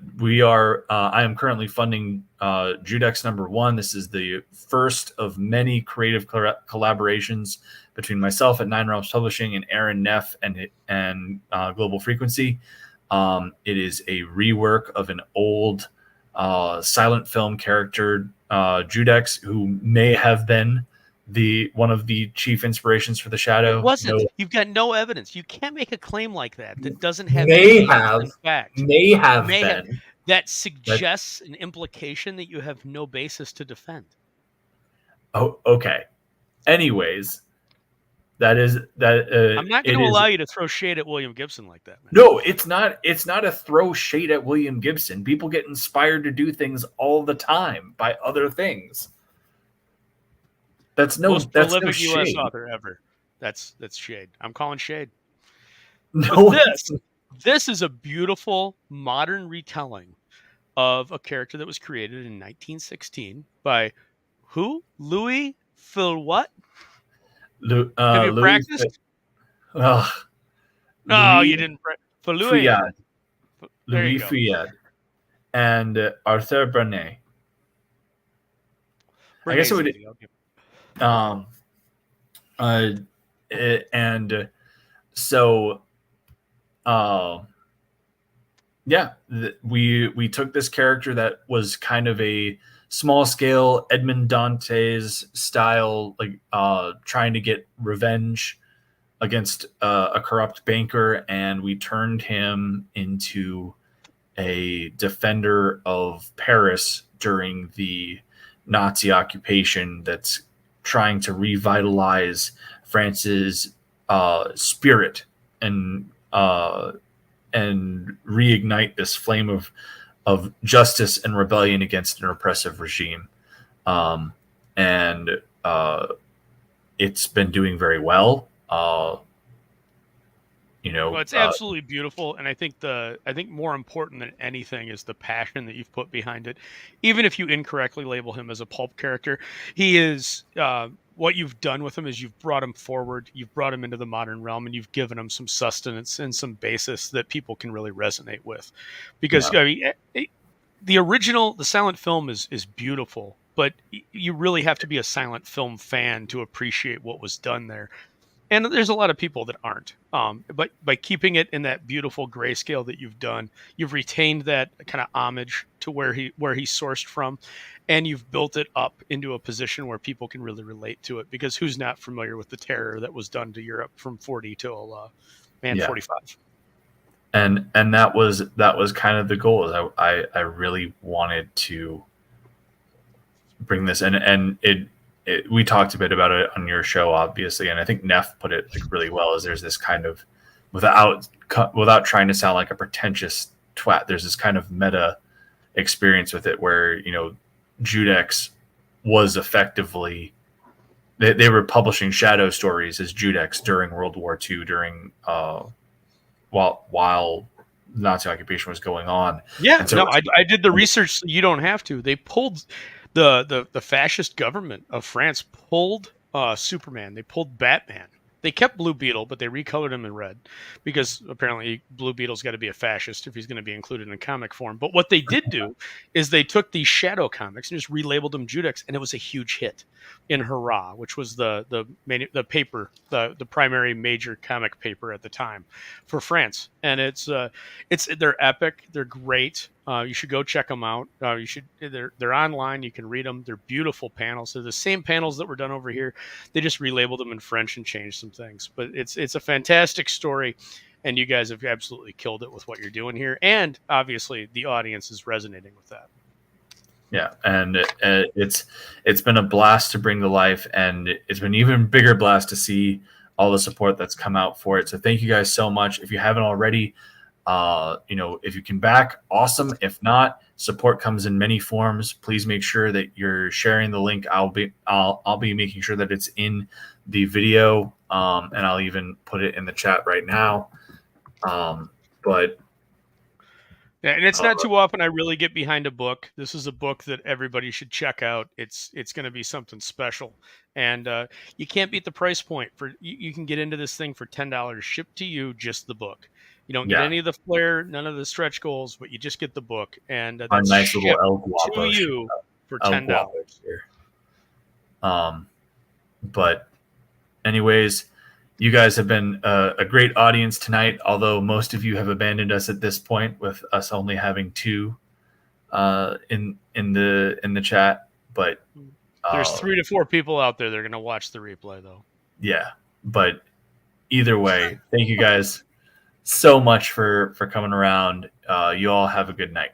I am currently funding Judex #1. This is the first of many creative collaborations between myself at Nine Realms Publishing and Aaron Neff and Global Frequency. It is a rework of an old silent film character, Judex, who may have been one of the chief inspirations for the Shadow. It wasn't. No. You've got no evidence. You can't make a claim like that doesn't have may have been. That suggests an implication that you have no basis to defend. Oh, okay. Anyways, that is that. I'm not going to allow you to throw shade at William Gibson like that, man. No, it's not. It's not a throw shade at William Gibson. People get inspired to do things all the time by other things. That's most prolific U.S. author ever. That's shade. I'm calling shade. No, this is a beautiful modern retelling of a character that was created in 1916 by who? Louis Phil what? Have you practiced? No, you didn't. For Louis Feuillade and Arthur Brenet. I guess it would. And so, we took this character that was kind of a small scale Edmond Dantes style, like trying to get revenge against a corrupt banker, and we turned him into a defender of Paris during the Nazi occupation that's trying to revitalize France's spirit and reignite this flame of justice and rebellion against an oppressive regime. And it's been doing very well. Well, it's absolutely beautiful, and I think more important than anything is the passion that you've put behind it. Even if you incorrectly label him as a pulp character, he is. What you've done with him is you've brought him forward, you've brought him into the modern realm, and you've given him some sustenance and some basis that people can really resonate with. Because I mean, the silent film is beautiful, but you really have to be a silent film fan to appreciate what was done there. And there's a lot of people that aren't. But by keeping it in that beautiful grayscale that you've done, you've retained that kind of homage to where he sourced from, and you've built it up into a position where people can really relate to it. Because who's not familiar with the terror that was done to Europe from 40 till 45? And that was kind of the goal. Is I really wanted to bring this in, and we talked a bit about it on your show, obviously, and I think Neff put it like really well. Is there's this kind of without trying to sound like a pretentious twat, there's this kind of meta experience with it where Judex was effectively they were publishing shadow stories as Judex during World War II during while Nazi occupation was going on. Yeah, so I did the research. So you don't have to. They pulled the fascist government of France pulled Superman. They pulled Batman. They kept Blue Beetle, but they recolored him in red because apparently Blue Beetle's got to be a fascist if he's going to be included in comic form. But what they did do is they took these shadow comics and just relabeled them Judex, and it was a huge hit in Hurrah, which was the paper, the primary major comic paper at the time for France. And they're epic. They're great. You should go check them out. They're online. You can read them. They're beautiful panels. They're the same panels that were done over here. They just relabeled them in French and changed some things. But it's a fantastic story, and you guys have absolutely killed it with what you're doing here. And obviously, the audience is resonating with that. Yeah, and it's been a blast to bring to life, and it's been an even bigger blast to see all the support that's come out for it. So thank you guys so much. If you haven't already, if you can back, awesome. If not, support comes in many forms. Please make sure that you're sharing the link. I'll be making sure that it's in the video, and I'll even put it in the chat right now. But yeah, and it's not too often I really get behind a book. This is a book that everybody should check out. It's going to be something special, and you can't beat the price point. You can get into this thing for $10, shipped to you, just the book. You don't get any of the flair, none of the stretch goals, but you just get the book, and a that's nice little El shipped Guapo to you for $10. Here. But anyways, you guys have been a great audience tonight, although most of you have abandoned us at this point with us only having 2 in the chat. But there's 3 to 4 people out there that are going to watch the replay, though. Yeah, but either way, thank you guys so much for coming around. You all have a good night.